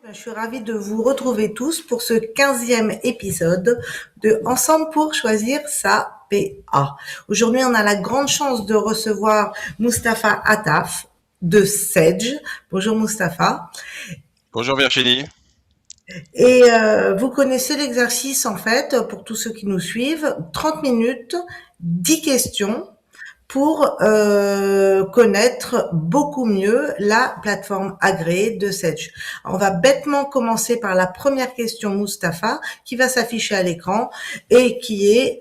Je suis ravie de vous retrouver tous pour ce 15e épisode de Ensemble pour choisir sa PA. Aujourd'hui, on a la grande chance de recevoir Mustapha Attaf de Sedge. Bonjour Mustapha. Bonjour Virginie. Et vous connaissez l'exercice en fait, pour tous ceux qui nous suivent, 30 minutes, 10 questions pour connaître beaucoup mieux la plateforme agréée de Sedge. On va bêtement commencer par la première question, Mustapha, qui va s'afficher à l'écran et qui est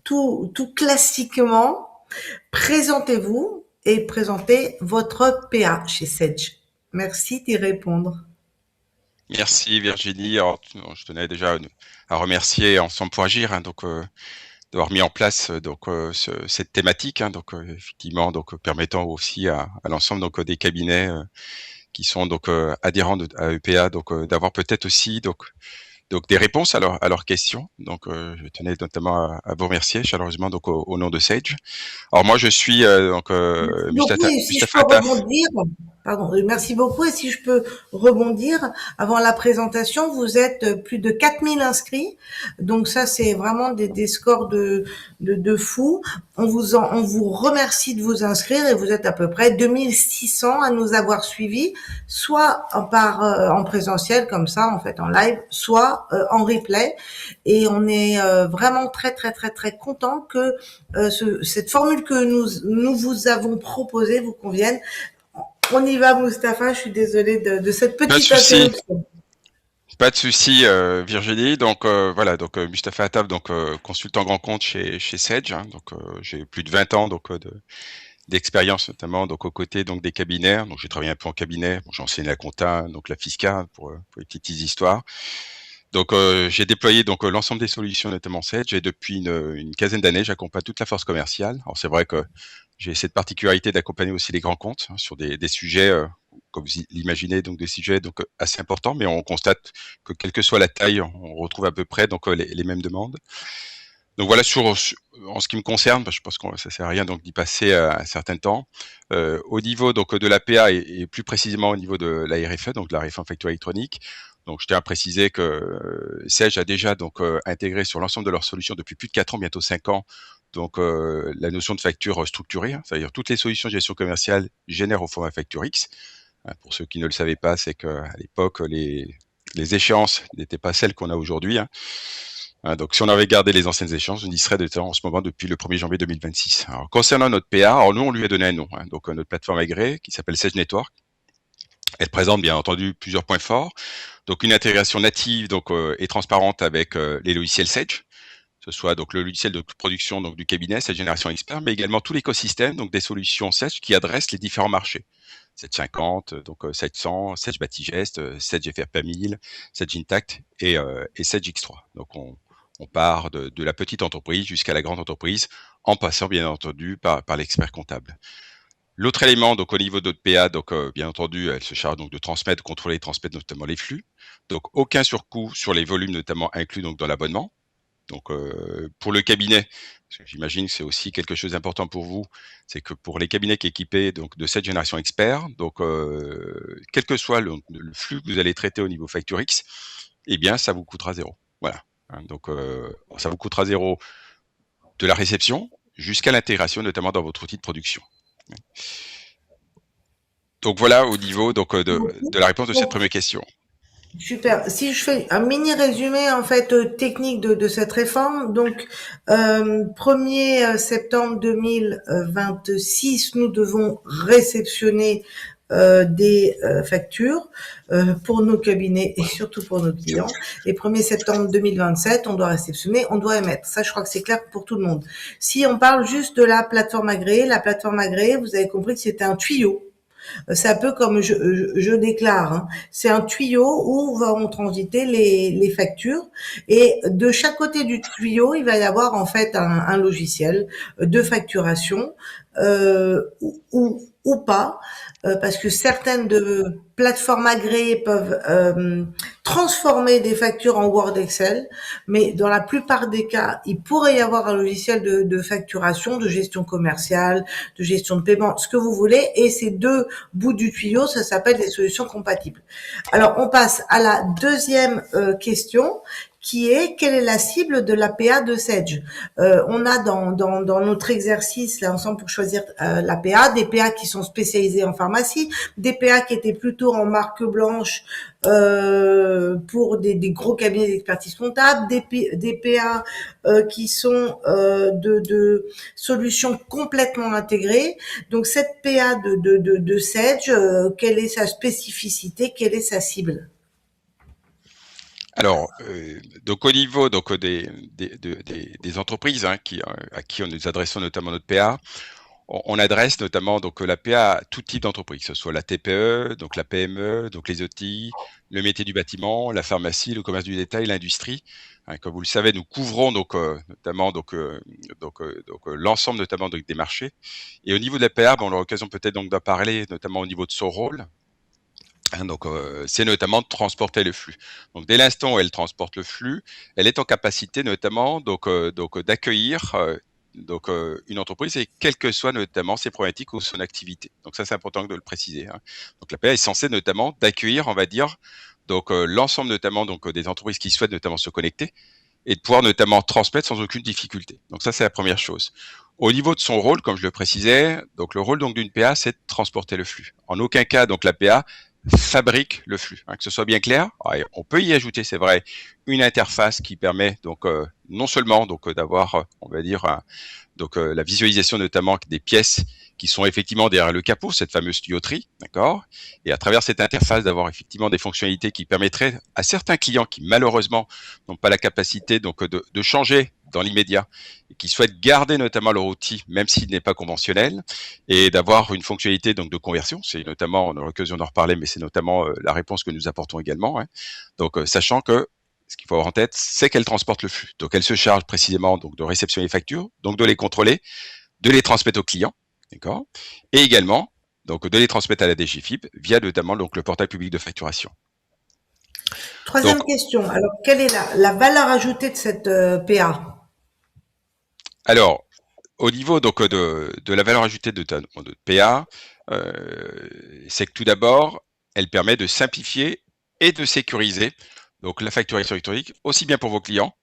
tout classiquement, présentez-vous et présentez votre PA chez Sedge. Merci d'y répondre. Merci Virginie. Alors, je tenais déjà à remercier Ensemble pour agir, d'avoir mis en place cette thématique, effectivement permettant aussi à l'ensemble des cabinets qui sont adhérents à EPA d'avoir peut-être aussi des réponses à leurs questions. Je tenais notamment à vous remercier chaleureusement au nom de Sage. Alors moi je suis Merci beaucoup. Mustafa Et si je peux Attaf. rebondir, pardon, merci beaucoup. Et si je peux rebondir, avant la présentation, vous êtes plus de 4000 inscrits. Donc ça, c'est vraiment des scores de fou. On vous remercie de vous inscrire et vous êtes à peu près 2600 à nous avoir suivis, soit en présentiel, comme ça, en fait, en live, soit en replay. Et on est vraiment très, très, très, très content que cette formule que nous vous avons proposée vous convienne. On y va, Mustapha. Je suis désolée de cette Pas de petite souci. interruption. Pas de souci, Virginie. Mustapha Attaf, consultant grand compte chez Sedge. J'ai plus de 20 ans d'expérience, notamment aux côtés des cabinets. Donc j'ai travaillé un peu en cabinet. Bon, j'ai enseigné la compta, la fiscale pour les petites histoires. J'ai déployé l'ensemble des solutions, notamment Sedge, et depuis une quinzaine d'années, j'accompagne toute la force commerciale. Alors c'est vrai que j'ai cette particularité d'accompagner aussi les grands comptes sur des sujets, comme vous l'imaginez, des sujets assez importants, mais on constate que quelle que soit la taille, on retrouve à peu près les mêmes demandes. Donc voilà, en ce qui me concerne, je pense que ça sert à rien d'y passer un certain temps. Au niveau de l'APA et plus précisément au niveau de la RFE, donc de la réforme facture électronique. Donc je tiens à préciser que Sage a déjà intégré sur l'ensemble de leurs solutions depuis plus de 4 ans, bientôt 5 ans, la notion de facture structurée, c'est-à-dire toutes les solutions de gestion commerciale génèrent au format facture X. Pour ceux qui ne le savaient pas, c'est qu'à l'époque, les échéances n'étaient pas celles qu'on a aujourd'hui. Donc, si on avait gardé les anciennes échéances, on y serait en ce moment depuis le 1er janvier 2026. Alors, concernant notre PA, alors nous, on lui a donné un nom, notre plateforme agréée qui s'appelle Sage Network. Elle présente bien entendu plusieurs points forts. Donc, une intégration native et transparente avec les logiciels Sage, que ce soit le logiciel de production du cabinet, Sage Génération Expert, mais également tout l'écosystème des solutions Sage qui adressent les différents marchés. Sage 50, Sage 100, Sage Batigest, Sage FRP 1000, Sage Intact et Sage X3. Donc on part de la petite entreprise jusqu'à la grande entreprise, en passant bien entendu par l'expert comptable. L'autre élément, au niveau de notre PA, bien entendu, elle se charge de transmettre, de contrôler et transmettre notamment les flux. Donc aucun surcoût sur les volumes, notamment inclus dans l'abonnement. Pour le cabinet, parce que j'imagine que c'est aussi quelque chose d'important pour vous, c'est que pour les cabinets qui sont équipés de cette génération expert, quel que soit le flux que vous allez traiter au niveau Facture X, eh bien ça vous coûtera zéro. Voilà. Ça vous coûtera zéro de la réception jusqu'à l'intégration, notamment dans votre outil de production. Donc voilà au niveau de la réponse de cette première question. Super. Si je fais un mini résumé en fait technique de cette réforme, donc 1er septembre 2026, nous devons réceptionner des factures pour nos cabinets et surtout pour nos clients. Et 1er septembre 2027, on doit réceptionner, on doit émettre. Ça, je crois que c'est clair pour tout le monde. Si on parle juste de la plateforme agréée, vous avez compris que c'était un tuyau. C'est un peu comme je déclare, hein. C'est un tuyau où vont transiter les factures et de chaque côté du tuyau, il va y avoir en fait un logiciel de facturation ou pas, parce que certaines plateformes agréées peuvent transformer des factures en Word Excel, mais dans la plupart des cas, il pourrait y avoir un logiciel de facturation, de gestion commerciale, de gestion de paiement, ce que vous voulez, et ces deux bouts du tuyau, ça s'appelle des solutions compatibles. Alors, on passe à la deuxième question, qui est quelle est la cible de l'APA de Sedge. On a dans notre exercice là ensemble pour choisir l'APA, des PA qui sont spécialisés en pharmacie, des PA qui étaient plutôt en marque blanche pour des gros cabinets d'expertise comptable, des PA qui sont de solutions complètement intégrées. Donc cette PA de Sedge, quelle est sa spécificité, quelle est sa cible? Alors, donc au niveau donc des entreprises à qui nous adressons notamment notre PA, on adresse notamment donc la PA à tout type d'entreprise, que ce soit la TPE, donc la PME, donc les ETI, le métier du bâtiment, la pharmacie, le commerce du détail, l'industrie. Comme vous le savez, nous couvrons donc notamment l'ensemble notamment donc, des marchés. Et au niveau de la PA, on aura l'occasion peut-être donc d'en parler, notamment au niveau de son rôle. Donc, c'est notamment de transporter le flux. Donc, dès l'instant où elle transporte le flux, elle est en capacité notamment d'accueillir une entreprise et quelles que soient notamment ses problématiques ou son activité. Donc ça, c'est important de le préciser. Donc la PA est censée notamment d'accueillir, on va dire, l'ensemble notamment des entreprises qui souhaitent notamment se connecter et de pouvoir notamment transmettre sans aucune difficulté. Donc ça, c'est la première chose. Au niveau de son rôle, comme je le précisais, donc le rôle donc d'une PA, c'est de transporter le flux. En aucun cas, donc la PA fabrique le flux. Que ce soit bien clair, on peut y ajouter, c'est vrai, une interface qui permet donc non seulement d'avoir, on va dire, la visualisation notamment des pièces qui sont effectivement derrière le capot, cette fameuse tuyauterie, d'accord. Et à travers cette interface, d'avoir effectivement des fonctionnalités qui permettraient à certains clients qui malheureusement n'ont pas la capacité de changer dans l'immédiat et qui souhaitent garder notamment leur outil, même s'il n'est pas conventionnel, et d'avoir une fonctionnalité donc de conversion. C'est notamment, on aura l'occasion d'en reparler, mais c'est notamment la réponse que nous apportons également. Donc, sachant que ce qu'il faut avoir en tête, c'est qu'elle transporte le flux. Donc, elle se charge précisément donc de réceptionner les factures, donc de les contrôler, de les transmettre aux clients, d'accord, et également donc de les transmettre à la DGFiP via notamment donc le portail public de facturation. Donc, Troisième question. Alors, quelle est la valeur ajoutée de cette PA? alors, au niveau donc de la valeur ajoutée de notre PA, c'est que tout d'abord, elle permet de simplifier et de sécuriser donc la facturation électronique aussi bien pour vos clients,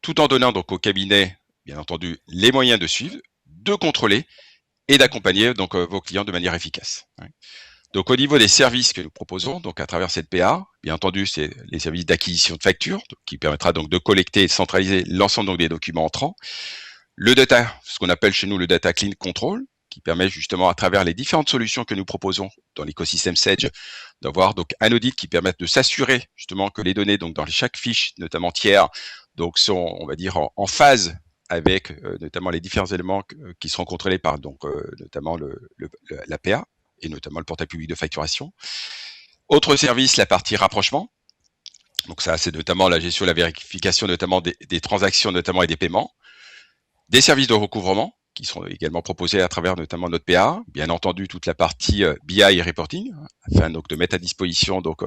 tout en donnant donc au cabinet, bien entendu, les moyens de suivre, de contrôler et d'accompagner donc vos clients de manière efficace. Donc au niveau des services que nous proposons, donc à travers cette PA, bien entendu, c'est les services d'acquisition de factures, qui permettra donc de collecter et de centraliser l'ensemble donc des documents entrants. Le data, ce qu'on appelle chez nous le data clean control, qui permet justement à travers les différentes solutions que nous proposons dans l'écosystème Sedge, d'avoir donc un audit qui permet de s'assurer justement que les données donc dans chaque fiche, notamment tiers, donc sont, on va dire, en phase avec notamment les différents éléments qui seront contrôlés par donc notamment l'APA et notamment le portail public de facturation. Autre service, la partie rapprochement. Donc ça, c'est notamment la gestion, la vérification notamment des transactions notamment et des paiements. Des services de recouvrement qui sont également proposés à travers notamment notre PA, bien entendu toute la partie BI et reporting, afin donc de mettre à disposition donc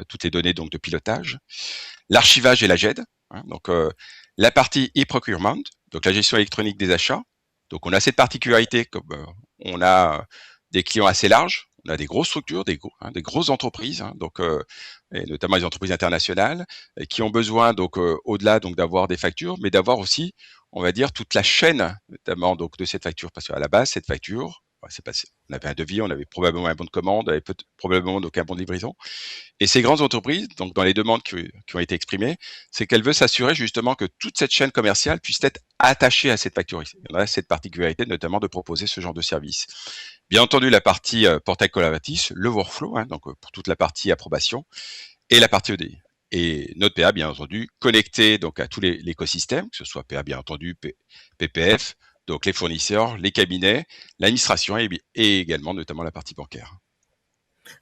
toutes les données donc de pilotage, l'archivage et la GED, donc la partie e-procurement, donc la gestion électronique des achats. Donc on a cette particularité comme on a des clients assez larges, on a des grosses structures, des grosses entreprises, donc et notamment les entreprises internationales, qui ont besoin donc au-delà donc d'avoir des factures, mais d'avoir aussi, on va dire, toute la chaîne notamment donc de cette facture, parce qu'à la base cette facture, c'est passé. On avait un devis, on avait probablement un bon de commande, on avait probablement donc un bon de livraison. Et ces grandes entreprises, donc dans les demandes qui ont été exprimées, c'est qu'elle veut s'assurer justement que toute cette chaîne commerciale puisse être attachée à cette facture. On a cette particularité notamment de proposer ce genre de service. Bien entendu, la partie portail collaboratif, le workflow, donc pour toute la partie approbation, et la partie EDI. Et notre PA, bien entendu, connecté donc à tous l'écosystème, que ce soit PA, bien entendu, PPF, donc les fournisseurs, les cabinets, l'administration et également notamment la partie bancaire.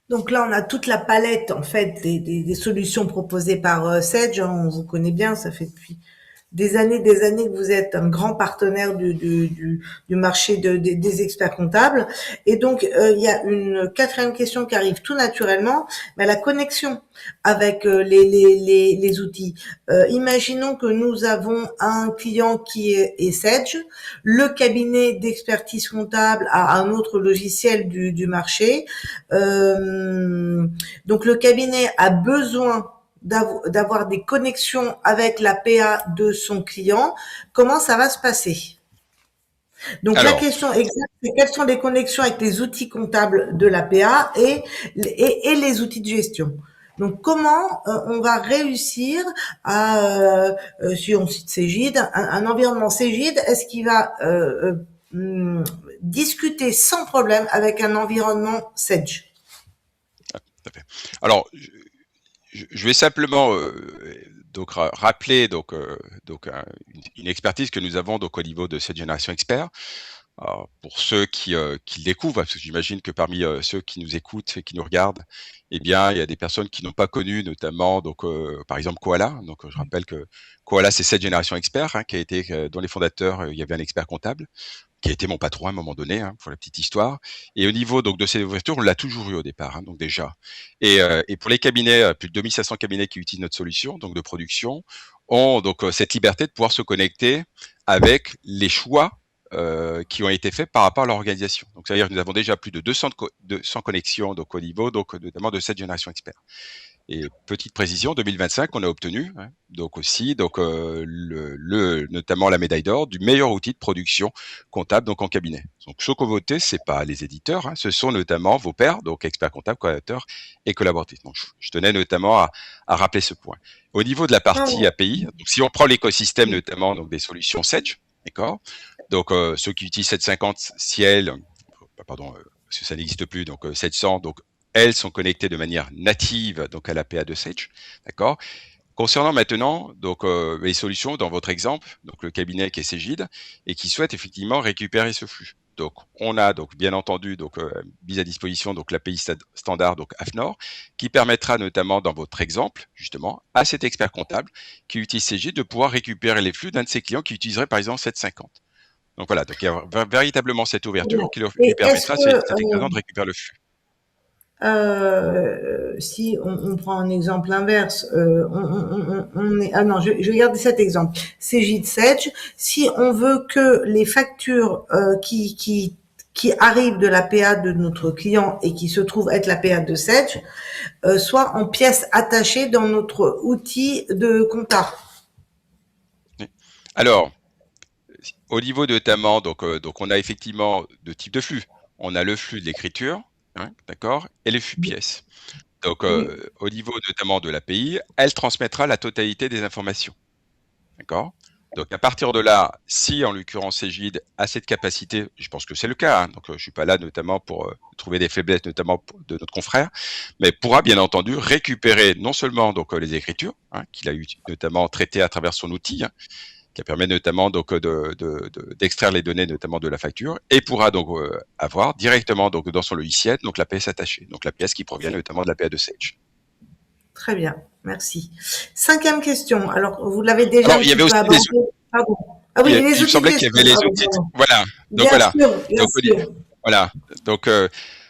Donc là, on a toute la palette en fait des solutions proposées par Sedge. On vous connaît bien, ça fait depuis des années que vous êtes un grand partenaire du marché des experts comptables. Et donc, il y a une quatrième question qui arrive tout naturellement, mais la connexion avec les outils. Imaginons que nous avons un client qui est Sage, le cabinet d'expertise comptable a un autre logiciel du marché. Donc le cabinet a besoin d'avoir des connexions avec la PA de son client. Comment ça va se passer? Donc la Alors, question exacte, c'est quelles sont les connexions avec les outils comptables de la PA et les outils de gestion. Donc comment on va réussir à, si on cite Cégide, un environnement Cégide, est-ce qu'il va discuter sans problème avec un environnement Sage? tout à fait. Alors, je vais simplement donc rappeler une expertise que nous avons donc au niveau de cette génération expert. Alors, pour ceux qui le découvrent, parce que j'imagine que parmi ceux qui nous écoutent et qui nous regardent, eh bien, il y a des personnes qui n'ont pas connu, notamment donc par exemple Koala. Donc, je rappelle que Koala, c'est cette génération expert qui a été dont les fondateurs, il y avait un expert comptable qui a été mon patron à un moment donné, pour la petite histoire. Et au niveau donc de ces ouvertures, on l'a toujours eu au départ, donc déjà. Et pour les cabinets, plus de 2500 cabinets qui utilisent notre solution, donc de production, ont donc cette liberté de pouvoir se connecter avec les choix qui ont été faits par rapport à leur organisation. Donc, c'est-à-dire que nous avons déjà plus de 200 connexions donc au niveau donc notamment de cette génération expert. Et petite précision, 2025, on a obtenu donc aussi notamment la médaille d'or du meilleur outil de production comptable donc en cabinet. Donc ce qu'on voté, c'est pas les éditeurs, ce sont notamment vos pairs, donc experts comptables, collaborateurs et collaboratrices. Donc je tenais notamment à rappeler ce point. Au niveau de la partie API, donc si on prend l'écosystème notamment donc des solutions Sage, d'accord. Donc ceux qui utilisent 750 Ciel, pardon, parce que ça n'existe plus, donc 700, donc elles sont connectées de manière native donc à l'APA de Sage, d'accord. Concernant maintenant donc les solutions dans votre exemple, donc le cabinet qui est Cégide et qui souhaite effectivement récupérer ce flux. Donc on a donc bien entendu donc mis à disposition donc l'API standard donc AFNOR qui permettra notamment dans votre exemple justement à cet expert comptable qui utilise Cégide de pouvoir récupérer les flux d'un de ses clients qui utiliserait par exemple 750. Donc voilà, donc il y a véritablement cette ouverture qui lui Et est-ce permettra à cet que expert de récupérer le flux. si on prend un exemple inverse, on est, ah non, je vais garder cet exemple. Cégide Sage, si on veut que les factures qui arrivent de la PA de notre client et qui se trouvent être la PA de Sage, soient en pièces attachées dans notre outil de compta. Alors, au niveau notamment, donc on a effectivement deux types de flux. On a le flux de l'écriture, d'accord, et le flux pièces. Donc, Oui. au niveau notamment de l'API, elle transmettra la totalité des informations, d'accord. Donc, à partir de là, si en l'occurrence Cégide a cette capacité, je pense que c'est le cas, donc je suis pas là notamment pour trouver des faiblesses, notamment de notre confrère, mais pourra bien entendu récupérer non seulement donc les écritures qu'il a eu notamment traitées à travers son outil, qui permet notamment donc d'extraire les données notamment de la facture et pourra donc avoir directement donc dans son logiciel donc la pièce attachée, donc la pièce qui provient notamment de la PA de Sage. Très bien, merci. Cinquième question. Alors, vous l'avez déjà Alors un il y petit avait peu aussi des abordé. Pardon. Ah oui, les il me outils de semblait qu'il y gestion. avait les Pardon, outils, pardon. voilà. Donc Bien voilà. sûr, bien Donc sûr. voilà.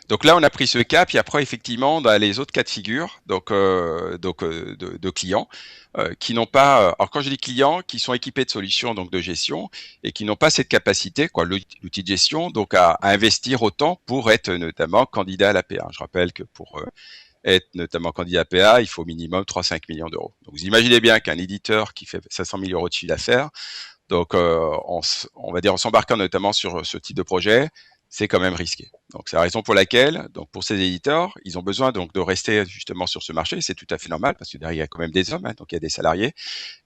Donc là, on a pris ce cas, puis après, effectivement, dans les autres cas de figure, de clients qui n'ont pas. Alors, quand je dis clients, qui sont équipés de solutions donc de gestion et qui n'ont pas cette capacité, quoi, l'outil de gestion, donc à investir autant pour être notamment candidat à l'APA. Je rappelle que pour être notamment candidat à l'APA, il faut au minimum 3-5 millions d'euros. Donc, vous imaginez bien qu'un éditeur qui fait 500 000 euros de chiffre d'affaires, donc on va dire en s'embarquant notamment sur ce type de projet, c'est quand même risqué. Donc c'est la raison pour laquelle, donc pour ces éditeurs, ils ont besoin donc de rester justement sur ce marché. C'est tout à fait normal parce que derrière il y a quand même des hommes, donc il y a des salariés,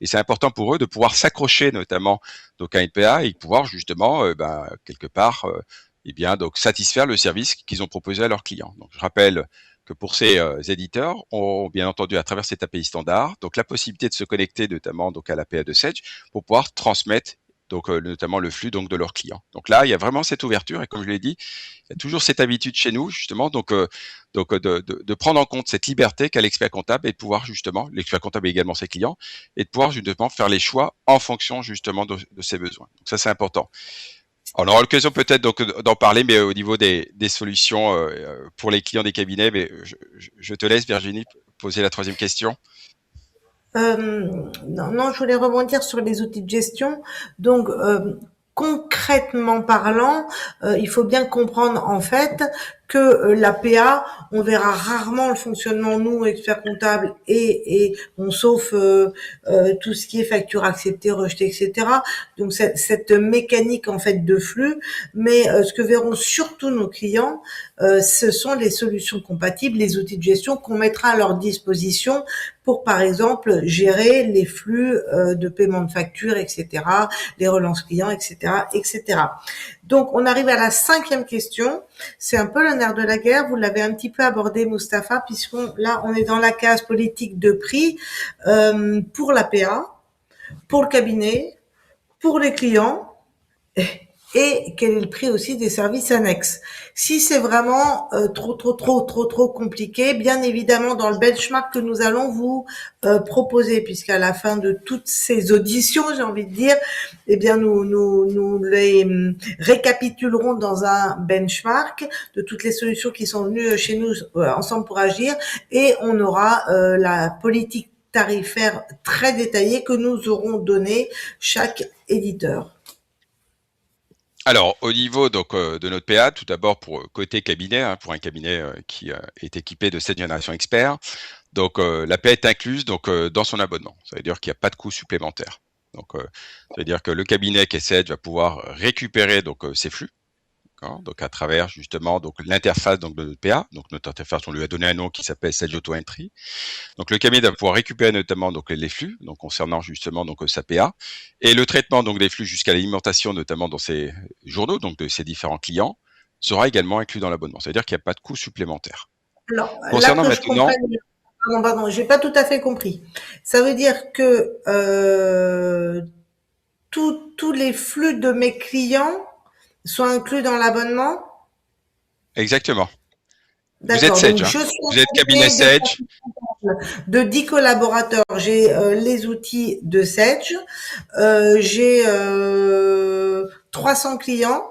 et c'est important pour eux de pouvoir s'accrocher notamment donc à une PA et pouvoir justement quelque part eh bien donc satisfaire le service qu'ils ont proposé à leurs clients. Donc je rappelle que pour ces éditeurs ont bien entendu à travers cette API standard donc la possibilité de se connecter notamment donc à l'API de Sage pour pouvoir transmettre donc notamment le flux donc de leurs clients. Donc là, il y a vraiment cette ouverture et comme je l'ai dit, il y a toujours cette habitude chez nous justement de prendre en compte cette liberté qu'a l'expert comptable et de pouvoir justement, l'expert comptable et également ses clients, et de pouvoir justement faire les choix en fonction justement de ses besoins. Donc ça, c'est important. On aura l'occasion peut-être donc d'en parler, mais au niveau des solutions pour les clients des cabinets, mais je te laisse Virginie poser la troisième question. Non, non, je voulais rebondir sur les outils de gestion. Donc, concrètement parlant, il faut bien comprendre en fait que la PA, on verra rarement le fonctionnement, nous, experts comptables, et on sauf tout ce qui est facture acceptée, rejetée, etc. Donc, cette mécanique en fait de flux, mais ce que verront surtout nos clients, ce sont les solutions compatibles, les outils de gestion qu'on mettra à leur disposition pour, par exemple, gérer les flux de paiement de factures, etc., les relances clients, etc., etc. Donc, on arrive à la cinquième question. C'est un peu le nerf de la guerre. Vous l'avez un petit peu abordé, Mustapha, puisqu'on là, on est dans la case politique de prix pour la PA, pour le cabinet, pour les clients et quel est le prix aussi des services annexes. Si c'est vraiment trop compliqué, bien évidemment dans le benchmark que nous allons vous proposer, puisqu'à la fin de toutes ces auditions, j'ai envie de dire, eh bien nous les récapitulerons dans un benchmark de toutes les solutions qui sont venues chez nous ensemble pour agir, et on aura la politique tarifaire très détaillée que nous aurons donnée chaque éditeur. Alors, au niveau donc de notre PA, tout d'abord pour côté cabinet, hein, pour un cabinet qui est équipé de cette génération expert, donc la PA est incluse donc dans son abonnement. Ça veut dire qu'il n'y a pas de coût supplémentaire. Donc, ça veut dire que le cabinet qui essaie va pouvoir récupérer donc ses flux. Donc à travers justement donc l'interface donc de notre PA, donc notre interface on lui a donné un nom qui s'appelle Sage Auto Entry. Donc le cabinet va pouvoir récupérer notamment donc les flux, donc concernant justement donc sa PA et le traitement donc des flux jusqu'à l'alimentation notamment dans ces journaux donc de ces différents clients sera également inclus dans l'abonnement. C'est-à-dire qu'il n'y a pas de coût supplémentaire. Alors, là Concernant que je maintenant, comprenne, pardon, j'ai pas tout à fait compris. Ça veut dire que tous les flux de mes clients sont inclus dans l'abonnement? exactement. Vous êtes D'accord. Sage, Donc, hein. je suis Vous êtes un cabinet cabinet Sage. de 10 collaborateurs. J'ai les outils de Sage. J'ai 300 clients.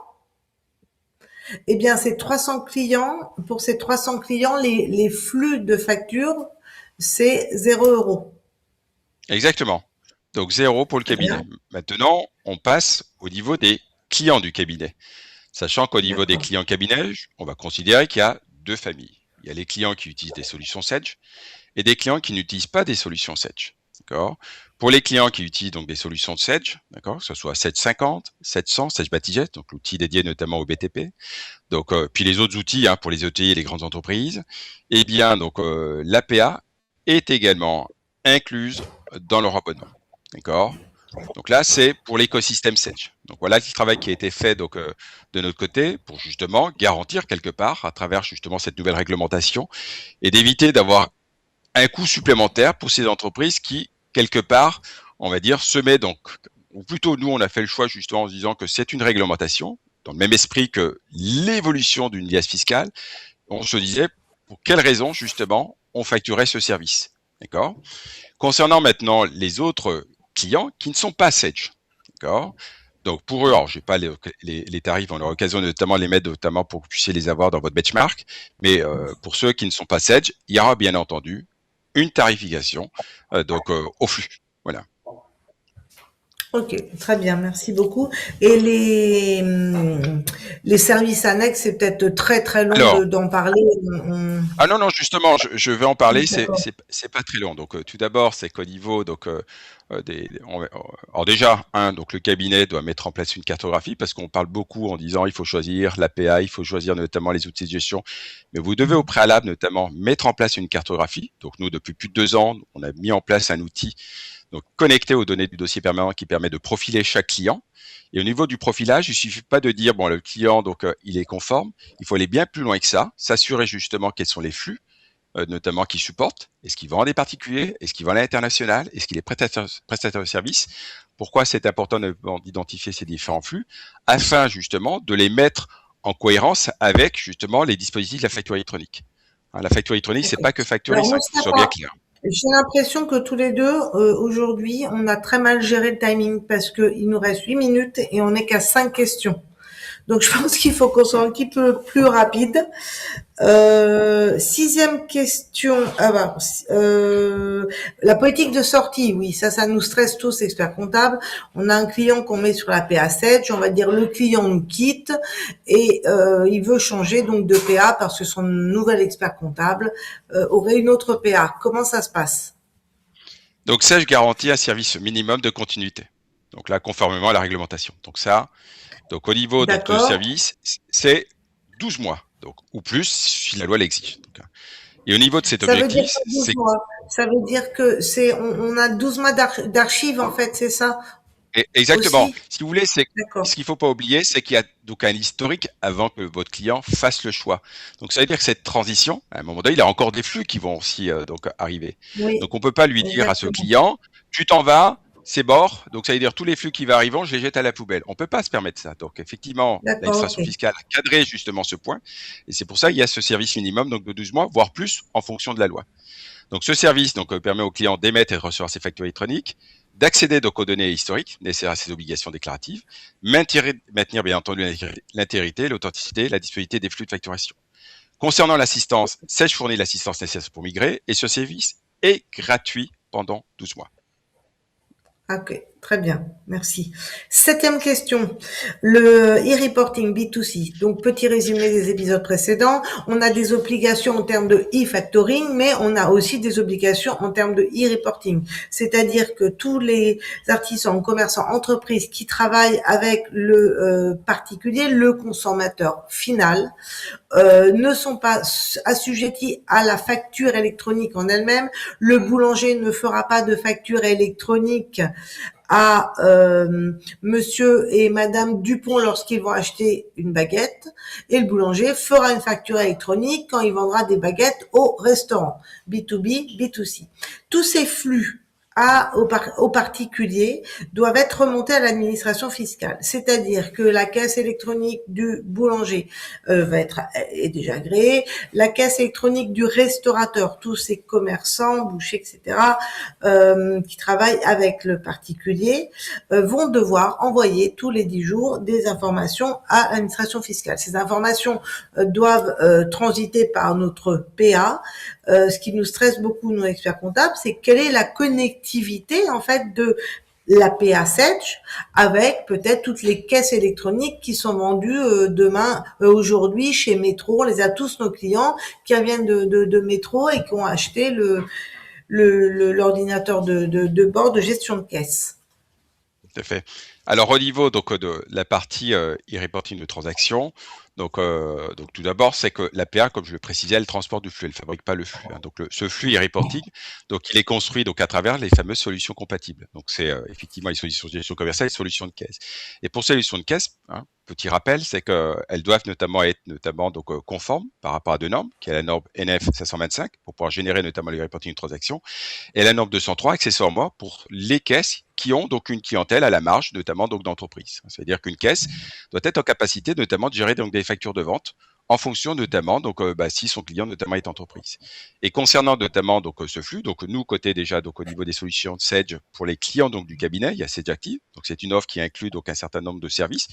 Eh bien, ces 300 clients, pour ces 300 clients, les flux de facture, c'est 0 €. Exactement. Donc 0 pour le Très cabinet. bien. Maintenant, on passe au niveau des clients du cabinet. Sachant qu'au niveau des D'accord. clients cabinet, on va considérer qu'il y a deux familles. Il y a les clients qui utilisent des solutions Sage et des clients qui n'utilisent pas des solutions Sage. D'accord. Pour les clients qui utilisent donc des solutions de Sage, d'accord, que ce soit Sage 50, 700, Sage Batijet, donc l'outil dédié notamment au BTP, donc puis les autres outils hein, pour les ETI et les grandes entreprises, eh bien donc l'APA est également incluse dans leur abonnement. D'accord. Donc là, c'est pour l'écosystème Sage. Donc voilà le travail qui a été fait donc de notre côté pour justement garantir quelque part à travers justement cette nouvelle réglementation et d'éviter d'avoir un coût supplémentaire pour ces entreprises qui quelque part, on va dire, se met donc ou plutôt nous on a fait le choix justement en se disant que c'est une réglementation dans le même esprit que l'évolution d'une liasse fiscale. On se disait pour quelles raisons justement on facturait ce service. D'accord. Concernant maintenant les autres clients qui ne sont pas Sage, d'accord. Donc pour eux, alors je n'ai pas les tarifs, on aura l'occasion notamment de les mettre notamment pour que vous puissiez les avoir dans votre benchmark, mais pour ceux qui ne sont pas Sage, il y aura bien entendu une tarification donc au flux. Voilà. Ok, très bien, merci beaucoup. Et les services annexes, c'est peut-être très long Alors, d'en parler. ah non, non, justement, je vais en parler, D'accord. c'est pas très long. Donc, tout d'abord, c'est qu'au niveau, donc, alors déjà, donc le cabinet doit mettre en place une cartographie parce qu'on parle beaucoup en disant il faut choisir l'APA, il faut choisir notamment les outils de gestion, mais vous devez au préalable notamment mettre en place une cartographie. Donc, nous, depuis plus de 2 ans, on a mis en place un outil donc connecté aux données du dossier permanent qui permet de profiler chaque client. Et au niveau du profilage, il suffit pas de dire bon le client donc il est conforme, il faut aller bien plus loin que ça, s'assurer justement quels sont les flux notamment qui supporte. Est-ce qu'il vend à des particuliers? Est-ce qu'il vend à l'international? Est-ce qu'il est prestataire de service? Pourquoi c'est important d'identifier ces différents flux afin justement de les mettre en cohérence avec justement les dispositifs de la facture électronique. La facture électronique, c'est D'accord. pas que facturer, Alors, c'est que ce soit bien Moustapha, clair. j'ai l'impression que tous les deux, aujourd'hui, on a très mal géré le timing parce qu'il nous reste 8 minutes et on n'est qu'à 5 questions. Donc, je pense qu'il faut qu'on soit un petit peu plus rapide. Sixième question. La politique de sortie, oui, ça nous stresse tous, experts comptables. On a un client qu'on met sur la PA7, on va dire le client nous quitte et il veut changer donc de PA parce que son nouvel expert comptable aurait une autre PA. Comment ça se passe? Donc ça, je garantis un service minimum de continuité. Donc là, conformément à la réglementation. Donc ça, donc au niveau donc de D'accord. service, c'est 12 mois, donc ou plus si la loi l'exige. Et au niveau de cet Ça veut dire objectif, quoi 12 c'est mois? Ça veut dire que on a 12 mois d'archives en fait, c'est ça exactement. aussi? Si vous voulez, c'est ce D'accord. qu'il faut pas oublier, c'est qu'il y a donc un historique avant que votre client fasse le choix. Donc ça veut dire que cette transition, à un moment donné, il a encore des flux qui vont aussi donc arriver. Oui, Donc on peut pas lui dire à ce exactement. client, tu t'en vas, c'est mort. Donc ça veut dire tous les flux qui vont arrivant, je les jette à la poubelle. On peut pas se permettre ça. Donc effectivement, D'accord, l'administration ok. fiscale a cadré justement ce point, et c'est pour ça qu'il y a ce service minimum donc de 12 mois, voire plus en fonction de la loi. Donc ce service donc permet au client d'émettre et de recevoir ses factures électroniques, d'accéder donc aux données historiques nécessaires à ses obligations déclaratives, maintenir bien entendu l'intégrité, l'authenticité, la disponibilité des flux de facturation. Concernant l'assistance, Sage fournit l'assistance nécessaire pour migrer et ce service est gratuit pendant 12 mois. Ok, très bien, merci. Septième question, le e-reporting B2C. Donc, petit résumé des épisodes précédents. On a des obligations en termes de e-factoring, mais on a aussi des obligations en termes de e-reporting. C'est-à-dire que tous les artisans, commerçants, entreprises qui travaillent avec le particulier, le consommateur final, ne sont pas assujettis à la facture électronique en elle-même. Le boulanger ne fera pas de facture électronique à monsieur et madame Dupont lorsqu'ils vont acheter une baguette, et le boulanger fera une facture électronique quand il vendra des baguettes au restaurant. B2B, B2C. Tous ces flux aux particuliers doivent être remontés à l'administration fiscale. C'est-à-dire que la caisse électronique du boulanger est déjà agréée, la caisse électronique du restaurateur, tous ces commerçants, bouchers, etc., qui travaillent avec le particulier, vont devoir envoyer tous les 10 jours des informations à l'administration fiscale. Ces informations doivent transiter par notre PA. Ce qui nous stresse beaucoup, nos experts comptables, c'est quelle est la connectivité en fait de la PA7 avec peut-être toutes les caisses électroniques qui sont vendues aujourd'hui chez Métro. On les a tous, nos clients qui viennent de Métro et qui ont acheté l'ordinateur de bord de gestion de caisse. Tout à fait. Alors au niveau donc de la partie e-reporting de transaction, donc tout d'abord, c'est que l'APA, comme je le précisais, elle transporte du flux, elle ne fabrique pas le flux. Donc ce flux e-reporting, donc il est construit donc à travers les fameuses solutions compatibles. Donc c'est effectivement les solutions de gestion commerciale, les solutions de caisse. Et pour ces solutions de caisse, petit rappel, c'est qu'elles doivent notamment être donc conformes par rapport à deux normes, qui est la norme NF 525 pour pouvoir générer notamment les reporting de transactions, et la norme 203 accessoirement pour les caisses qui ont donc une clientèle à la marge, notamment donc d'entreprise. C'est-à-dire qu'une caisse doit être en capacité notamment de gérer donc des factures de vente en fonction notamment donc si son client notamment est entreprise. Et concernant notamment donc ce flux, donc nous côté déjà donc au niveau des solutions de Sage pour les clients donc du cabinet, il y a Sage Active, donc c'est une offre qui inclut donc un certain nombre de services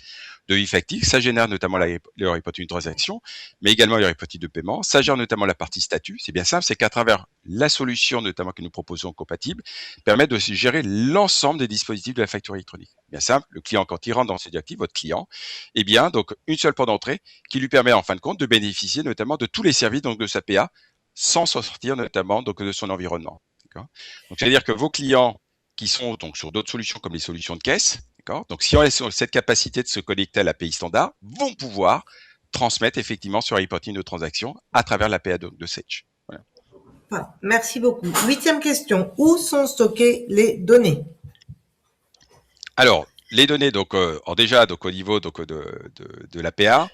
de e-facting, ça génère notamment le reporting de transaction, mais également le reporting de paiement, ça gère notamment la partie statut. C'est bien simple, c'est qu'à travers la solution notamment que nous proposons compatible permet de gérer l'ensemble des dispositifs de la facture électronique. Bien simple, le client quand il rentre dans Sage Active, votre client, eh bien donc une seule porte d'entrée qui lui permet en fin de compte de bénéficier notamment de tous les services donc de sa PA sans sortir notamment donc de son environnement. Donc c'est-à-dire que vos clients qui sont donc sur d'autres solutions comme les solutions de caisse, donc si on a cette capacité de se connecter à l'API standard, vont pouvoir transmettre effectivement sur reporting de transactions à travers l'API de Sage. Voilà. Voilà. Merci beaucoup. Huitième question. Où sont stockées les données? Alors, les données, donc, déjà, donc, au niveau donc, de l'APA,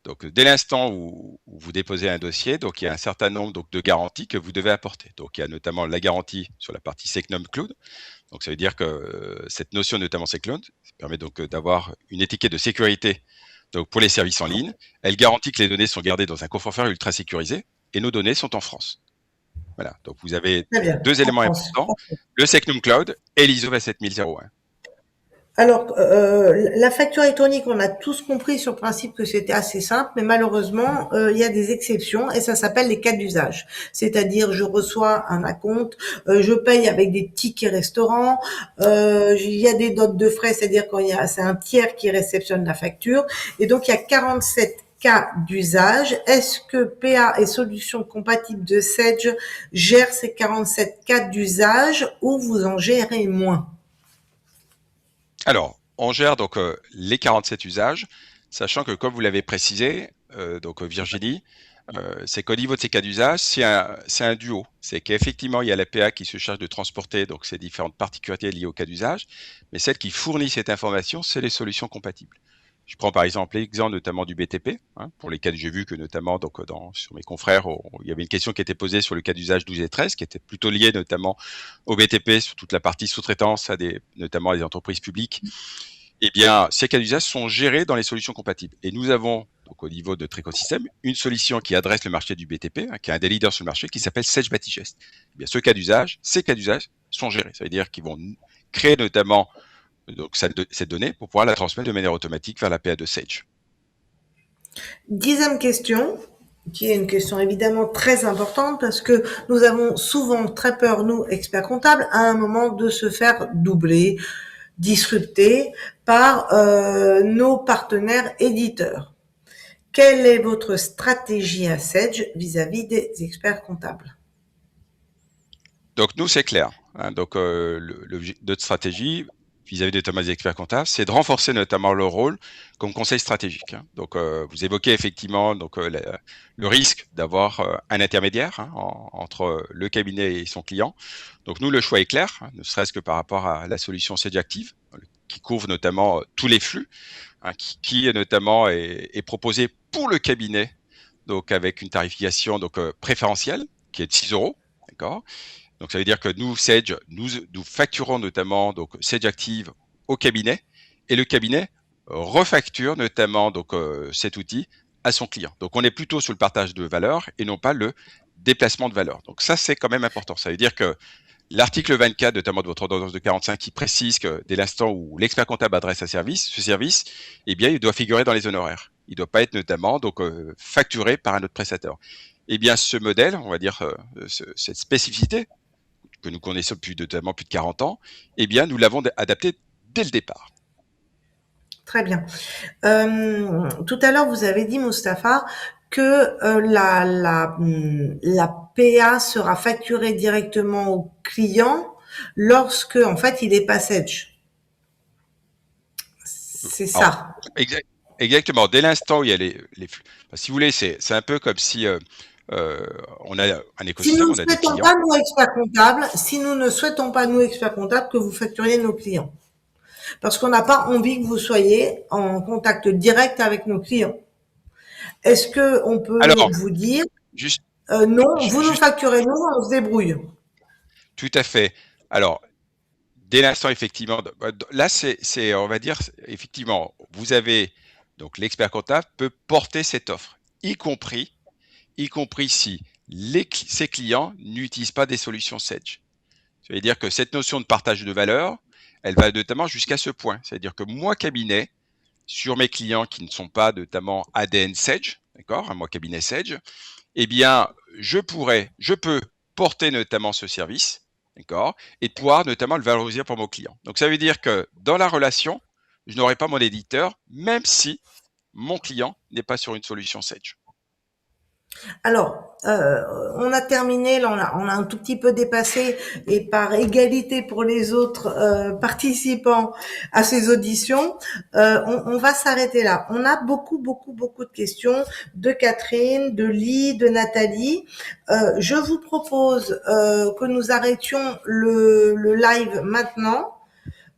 Donc, dès l'instant où vous déposez un dossier, donc il y a un certain nombre donc, de garanties que vous devez apporter. Donc, il y a notamment la garantie sur la partie Secnum Cloud. Donc, ça veut dire que cette notion, notamment Secloud, permet donc d'avoir une étiquette de sécurité donc pour les services en ligne. Elle garantit que les données sont gardées dans un coffre-fort ultra sécurisé et nos données sont en France. Voilà. Donc, vous avez Très bien. deux En éléments France. importants, le Secnum Cloud et l'ISO 27001. Alors, la facture électronique, on a tous compris sur le principe que c'était assez simple, mais malheureusement, il y a des exceptions et ça s'appelle les cas d'usage. C'est-à-dire, je reçois un acompte, je paye avec des tickets restaurants, il y a des notes de frais, c'est-à-dire c'est un tiers qui réceptionne la facture, et donc il y a 47 cas d'usage. Est-ce que PA et solutions compatibles de Sedge gèrent ces 47 cas d'usage ou vous en gérez moins? Alors, on gère donc les 47 usages, sachant que comme vous l'avez précisé, donc Virginie, c'est qu'au niveau de ces cas d'usage, c'est un duo. C'est qu'effectivement, il y a la PA qui se charge de transporter donc ces différentes particularités liées au cas d'usage, mais celle qui fournit cette information, c'est les solutions compatibles. Je prends par exemple l'exemple notamment du BTP, hein, pour lesquels j'ai vu que notamment donc sur mes confrères, il y avait une question qui était posée sur le cas d'usage 12 et 13, qui était plutôt liée notamment au BTP sur toute la partie sous-traitance, notamment à des entreprises publiques. Eh bien, ces cas d'usage sont gérés dans les solutions compatibles. Et nous avons, donc au niveau de Tricosystem, une solution qui adresse le marché du BTP, hein, qui est un des leaders sur le marché, qui s'appelle Sage Batigest. Eh bien, ces cas d'usage sont gérés. Ça veut dire qu'ils vont créer notamment donc, cette donnée pour pouvoir la transmettre de manière automatique vers la PA de Sage. 10e question, qui est une question évidemment très importante parce que nous avons souvent très peur, nous, experts comptables, à un moment de se faire doubler, disrupter par nos partenaires éditeurs. Quelle est votre stratégie à Sedge vis-à-vis des experts comptables? Donc nous, c'est clair. Hein, donc notre stratégie vis-à-vis de Thomas experts comptables, c'est de renforcer notamment leur rôle comme conseil stratégique. Hein. Donc vous évoquez effectivement donc le risque d'avoir un intermédiaire hein, entre le cabinet et son client. Donc nous, le choix est clair, hein, ne serait-ce que par rapport à la solution Sedge Active, qui couvre notamment tous les flux, hein, qui notamment est proposé pour le cabinet, donc avec une tarification donc préférentielle qui est de 6 euros, d'accord. Donc ça veut dire que nous, Sage, nous facturons notamment donc Sage Active au cabinet et le cabinet refacture notamment donc cet outil à son client. Donc on est plutôt sur le partage de valeur et non pas le déplacement de valeur. Donc ça c'est quand même important. Ça veut dire que l'article 24 notamment de votre ordonnance de 45 qui précise que dès l'instant où l'expert comptable adresse ce service, eh bien il doit figurer dans les honoraires. Il ne doit pas être notamment donc facturé par un autre prestataire. Eh bien ce modèle, on va dire cette spécificité que nous connaissons depuis notamment plus de 40 ans, eh bien, nous l'avons adapté dès le départ. Très bien. Tout à l'heure, vous avez dit, Mustapha, que la PA sera facturée directement au client lorsque, en fait, il est pas Sedge. C'est Alors, ça. exactement, dès l'instant où il y a les flux. Enfin, si vous voulez, c'est un peu comme si on a un Si nous écosystème, ne on a des souhaitons clients. pas, nous, experts comptables, si nous ne souhaitons pas, nous, experts comptables, que vous facturiez nos clients. Parce qu'on n'a pas envie que vous soyez en contact direct avec nos clients. Est-ce que on peut Alors, vous dire, juste, non, vous nous juste, facturez, nous, on se débrouille. tout à fait. Alors, dès l'instant, effectivement, là, on va dire, effectivement, vous avez, donc l'expert comptable peut porter cette offre, y compris si ses clients n'utilisent pas des solutions Sedge. Ça veut dire que cette notion de partage de valeur, elle va notamment jusqu'à ce point. C'est-à-dire que moi, cabinet, sur mes clients qui ne sont pas notamment ADN Sedge, d'accord, moi, cabinet Sedge, eh bien, je peux porter notamment ce service, d'accord, et pouvoir notamment le valoriser pour mon client. Donc, ça veut dire que dans la relation, je n'aurai pas mon éditeur, même si mon client n'est pas sur une solution Sedge. Alors, on a terminé, là, on a un tout petit peu dépassé, et par égalité pour les autres participants à ces auditions, on va s'arrêter là. On a beaucoup de questions de Catherine, de Lee, de Nathalie. Je vous propose que nous arrêtions le live maintenant.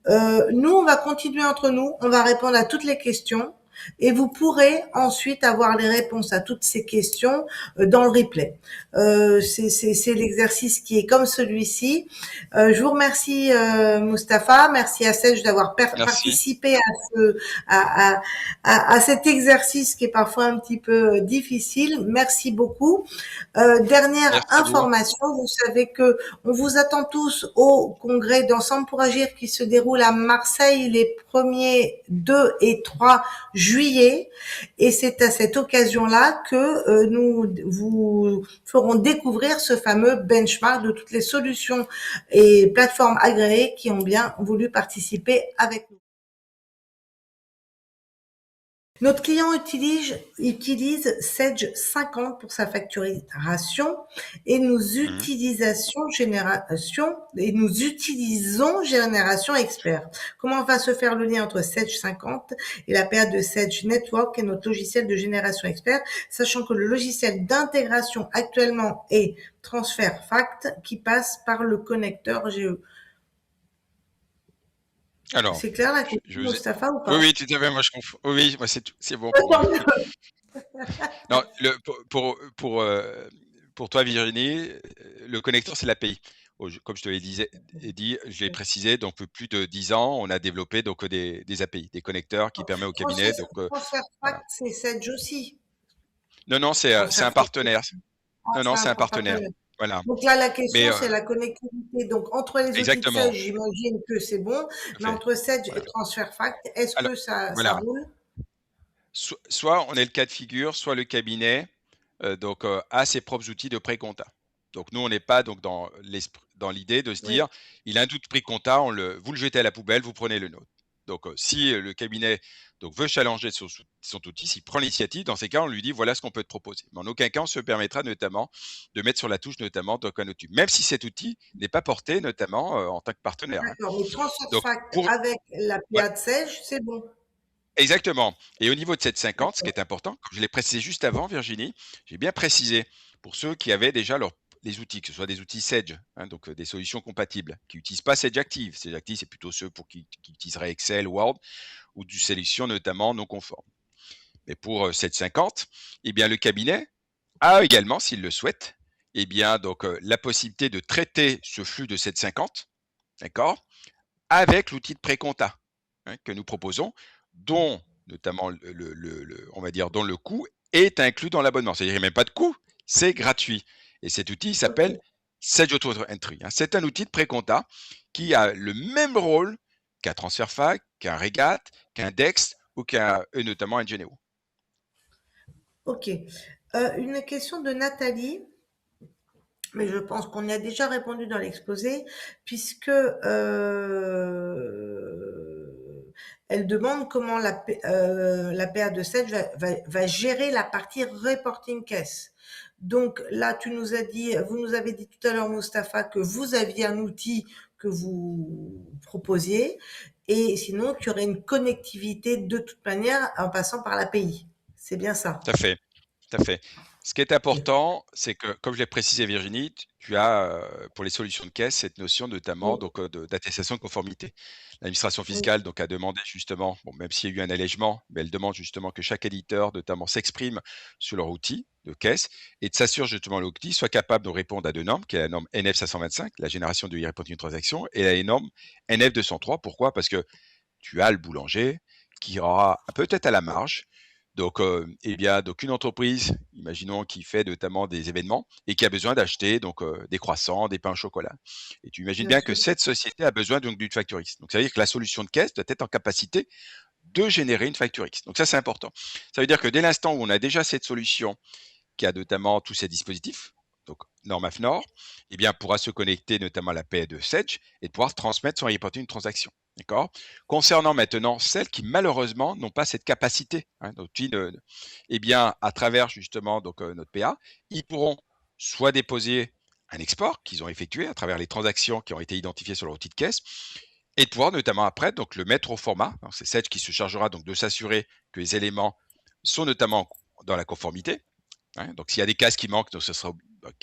Nous, on va continuer entre nous, on va répondre à toutes les questions. Et vous pourrez ensuite avoir les réponses à toutes ces questions dans le replay. C'est l'exercice qui est comme celui-ci. Je vous remercie, Mustapha. Merci à Serge d'avoir Merci. participé à, à, à cet exercice qui est parfois un petit peu difficile. Merci beaucoup. Dernière Merci à vous. information, vous savez que on vous attend tous au congrès d'Ensemble pour agir qui se déroule à Marseille les 1er, 2 et 3 juillet. Et c'est à cette occasion-là que nous vous ferons découvrir ce fameux benchmark de toutes les solutions et plateformes agréées qui ont bien voulu participer avec nous. Notre client utilise Sage 50 pour sa facturation et Mhm. nous utilisons Génération Expert. Comment va se faire le lien entre Sage 50 et la paire de Sage Network et notre logiciel de Génération Expert, sachant que le logiciel d'intégration actuellement est Transfer Fact qui passe par le connecteur GE. Alors, C'est clair la question, je vous ai... Mustapha, ou Oui, pas? oui, tout à fait. Moi, je confonds. Oui, oui, moi, c'est bon pour moi. Non, pour toi, Virginie, le connecteur, c'est l'API. Comme je te l'ai dit, je l'ai précisé, donc plus de 10 ans, on a développé donc des API, des connecteurs qui permettent au cabinet. Donc Transfer Fact, voilà. c'est Sage aussi. Non, non, c'est Transfer un Fact. partenaire. Ah, Non, non, c'est c'est un un partenaire. partenaire. Voilà. Donc là, la Mais question, c'est la connectivité. Donc, entre les outils de Sage, exactement, j'imagine que c'est bon, tout à mais fait. entre Sage et Voilà. Transfer Fact, est-ce Alors, que ça voilà. roule? Soit on est le cas de figure, soit le cabinet a ses propres outils de pré-compta. Donc nous, on n'est pas donc dans l'idée de se Oui. dire, il a un doute pré-compta, vous le jetez à la poubelle, vous prenez le nôtre. Donc si le cabinet veut challenger son outil, s'il prend l'initiative, dans ces cas, on lui dit voilà ce qu'on peut te proposer. Mais en aucun cas, on se permettra notamment de mettre sur la touche notamment donc un outil, même si cet outil n'est pas porté notamment en tant que partenaire. Hein. D'accord. Mais Transfer Donc Fact pour avec la ouais, PA de Sage, c'est bon. exactement. Et au niveau de 750, ce qui D'accord. est important, comme je l'ai précisé juste avant, Virginie, j'ai bien précisé pour ceux qui avaient déjà les outils, que ce soit des outils Sage, hein, donc des solutions compatibles, qui n'utilisent pas Sage Active. Sage Active, c'est plutôt ceux pour qui utiliseraient Excel, Word ou du sélection notamment non conforme. Mais pour 750, eh bien, le cabinet a également, s'il le souhaite, eh bien, donc, la possibilité de traiter ce flux de 750, d'accord, avec l'outil de pré-compta hein, que nous proposons, dont notamment on va dire dont le coût est inclus dans l'abonnement. C'est-à-dire qu'il n'y a même pas de coût, c'est gratuit. Et cet outil Ok. s'appelle Sage Auto Entry. Hein. C'est un outil de pré-compta qui a le même rôle qu'un TransferFac, qu'un Regat, qu'un Dex ou et notamment un Geneo. Ok. Une question de Nathalie, mais je pense qu'on y a déjà répondu dans l'exposé, puisque elle demande comment la PA de Sage va gérer la partie reporting caisse. Donc là, vous nous avez dit tout à l'heure, Mustapha, que vous aviez un outil que vous proposiez, et sinon qu'il y aurait une connectivité de toute manière en passant par l'API. C'est bien ça. Tout à fait. Tout à fait. Ce qui est important, c'est que, comme je l'ai précisé Virginie, tu as pour les solutions de caisse cette notion notamment Oui, donc d'attestation de conformité. L'administration oui, fiscale donc a demandé justement, bon, même s'il y a eu un allègement, mais elle demande justement que chaque éditeur notamment s'exprime sur leur outil de caisse et de s'assurer justement que l'outil soit capable de répondre à deux normes, qui est la norme NF 525, la génération de e-reporting de transaction, et la norme NF 203. Pourquoi? Parce que tu as le boulanger qui aura peut-être à la marge. Donc, eh bien, donc une entreprise, imaginons, qui fait notamment des événements et qui a besoin d'acheter donc des croissants, des pains au chocolat. Et tu imagines bien bien que sûr. cette société a besoin donc d'une facture X. Donc, ça veut dire que la solution de caisse doit être en capacité de générer une facture X. Donc, ça, c'est important. Ça veut dire que dès l'instant où on a déjà cette solution qui a notamment tous ces dispositifs, donc NormAFNOR, eh bien, pourra se connecter notamment à la paix de Sedge et pouvoir transmettre son reporting une transaction. D'accord. Concernant maintenant celles qui malheureusement n'ont pas cette capacité, hein, eh bien, à travers justement donc notre PA, ils pourront soit déposer un export qu'ils ont effectué à travers les transactions qui ont été identifiées sur leur outil de caisse, et de pouvoir notamment après donc le mettre au format. C'est Sedge qui se chargera donc de s'assurer que les éléments sont notamment dans la conformité. Hein, donc s'il y a des cases qui manquent, donc ce sera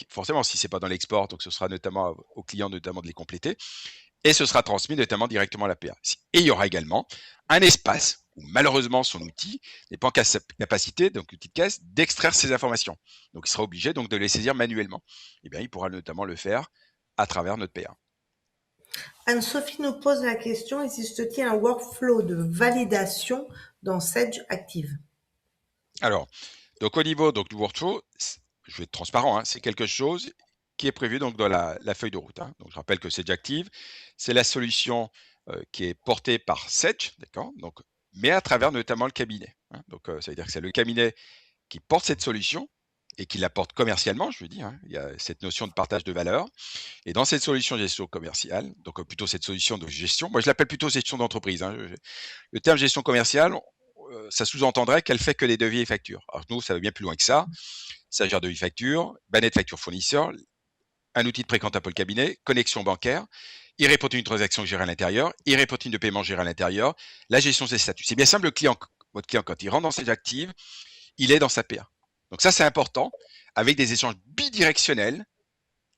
forcément si c'est pas dans l'export, donc ce sera notamment au client notamment de les compléter et ce sera transmis notamment directement à la PA. Et il y aura également un espace où malheureusement son outil n'est pas en capacité, donc l'outil de caisse, d'extraire ces informations. Donc il sera obligé donc de les saisir manuellement. Eh bien, il pourra notamment le faire à travers notre PA. Anne-Sophie nous pose la question, existe-t-il un workflow de validation dans Sage Active? Alors, donc au niveau donc, du workflow, je vais être transparent, hein, c'est quelque chose qui est prévu donc dans la feuille de route. Hein. Donc je rappelle que Sage Active, c'est la solution qui est portée par Sage, d'accord. Donc, mais à travers notamment le cabinet. Hein. Donc ça veut dire que c'est le cabinet qui porte cette solution et qui la porte commercialement, je veux dire. Hein. Il y a cette notion de partage de valeur. Et dans cette solution de gestion commerciale, donc plutôt cette solution de gestion, moi je l'appelle plutôt gestion d'entreprise. Hein. Le terme gestion commerciale, ça sous-entendrait qu'elle fait que les devis et factures. Alors nous, ça va bien plus loin que ça. Ça gère devis facture, banette facture fournisseur, un outil de précompte pour le cabinet, connexion bancaire, e-reporting une transaction gérée à l'intérieur, e-reporting de paiement géré à l'intérieur, la gestion des statuts. C'est bien simple, votre client, quand il rentre dans ses actives, il est dans sa PA. Donc ça, c'est important, avec des échanges bidirectionnels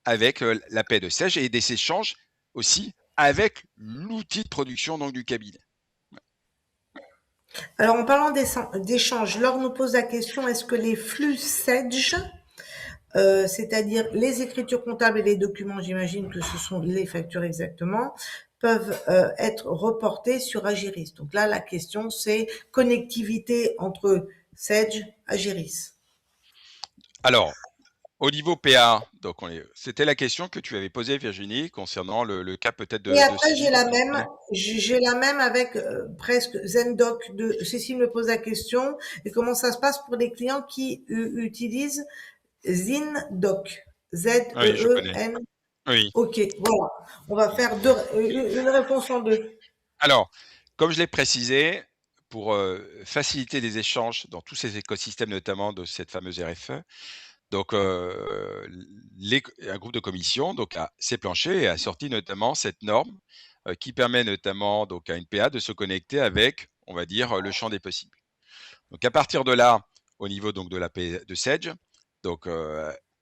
avec la paie de Sage et des échanges aussi avec l'outil de production donc du cabinet. Alors, en parlant d'échanges, Laure nous pose la question, est-ce que les flux Sage, c'est-à-dire les écritures comptables et les documents, j'imagine que ce sont les factures exactement, peuvent être reportés sur Agiris? Donc là, la question, c'est connectivité entre Sage, Agiris. Alors, au niveau PA, donc c'était la question que tu avais posée, Virginie, concernant le cas peut-être Et de après, saisie. j'ai la même avec presque Zendoc de Cécile me pose la question. Et comment ça se passe pour des clients qui utilisent ZinDoc? Oui, je connais. Z-E-E-N. Oui. Ok, voilà. On va faire une réponse en deux. Alors, comme je l'ai précisé, pour faciliter les échanges dans tous ces écosystèmes, notamment de cette fameuse RFE, donc un groupe de commission donc s'est planché et a sorti notamment cette norme qui permet notamment donc à une PA de se connecter avec, on va dire, le champ des possibles. Donc à partir de là, au niveau donc de l'API de Sage, donc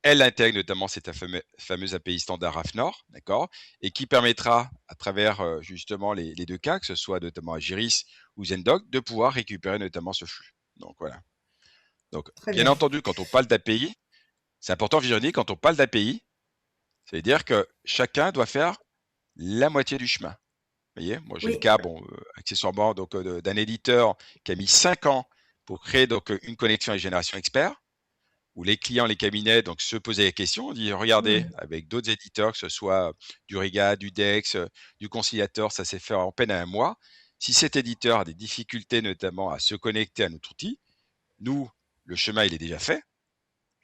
elle intègre notamment cette fameuse API standard AFNOR, d'accord, et qui permettra à travers justement les deux cas, que ce soit notamment Agiris ou Zendoc, de pouvoir récupérer notamment ce flux. Donc voilà. Donc Très bien bien. entendu, quand on parle d'API, c'est important, Virginie, quand on parle d'API, ça veut dire que chacun doit faire la moitié du chemin. Vous voyez, moi j'ai le Oui, cas, accessoirement, donc d'un éditeur qui a mis 5 ans pour créer donc une connexion avec Génération Expert, où les clients, les cabinets, donc se posaient la question, on dit regardez, hmm, avec d'autres éditeurs, que ce soit du Riga, du Dex, du Conciliator, ça s'est fait en peine à un mois. Si cet éditeur a des difficultés notamment à se connecter à notre outil, nous, le chemin il est déjà fait,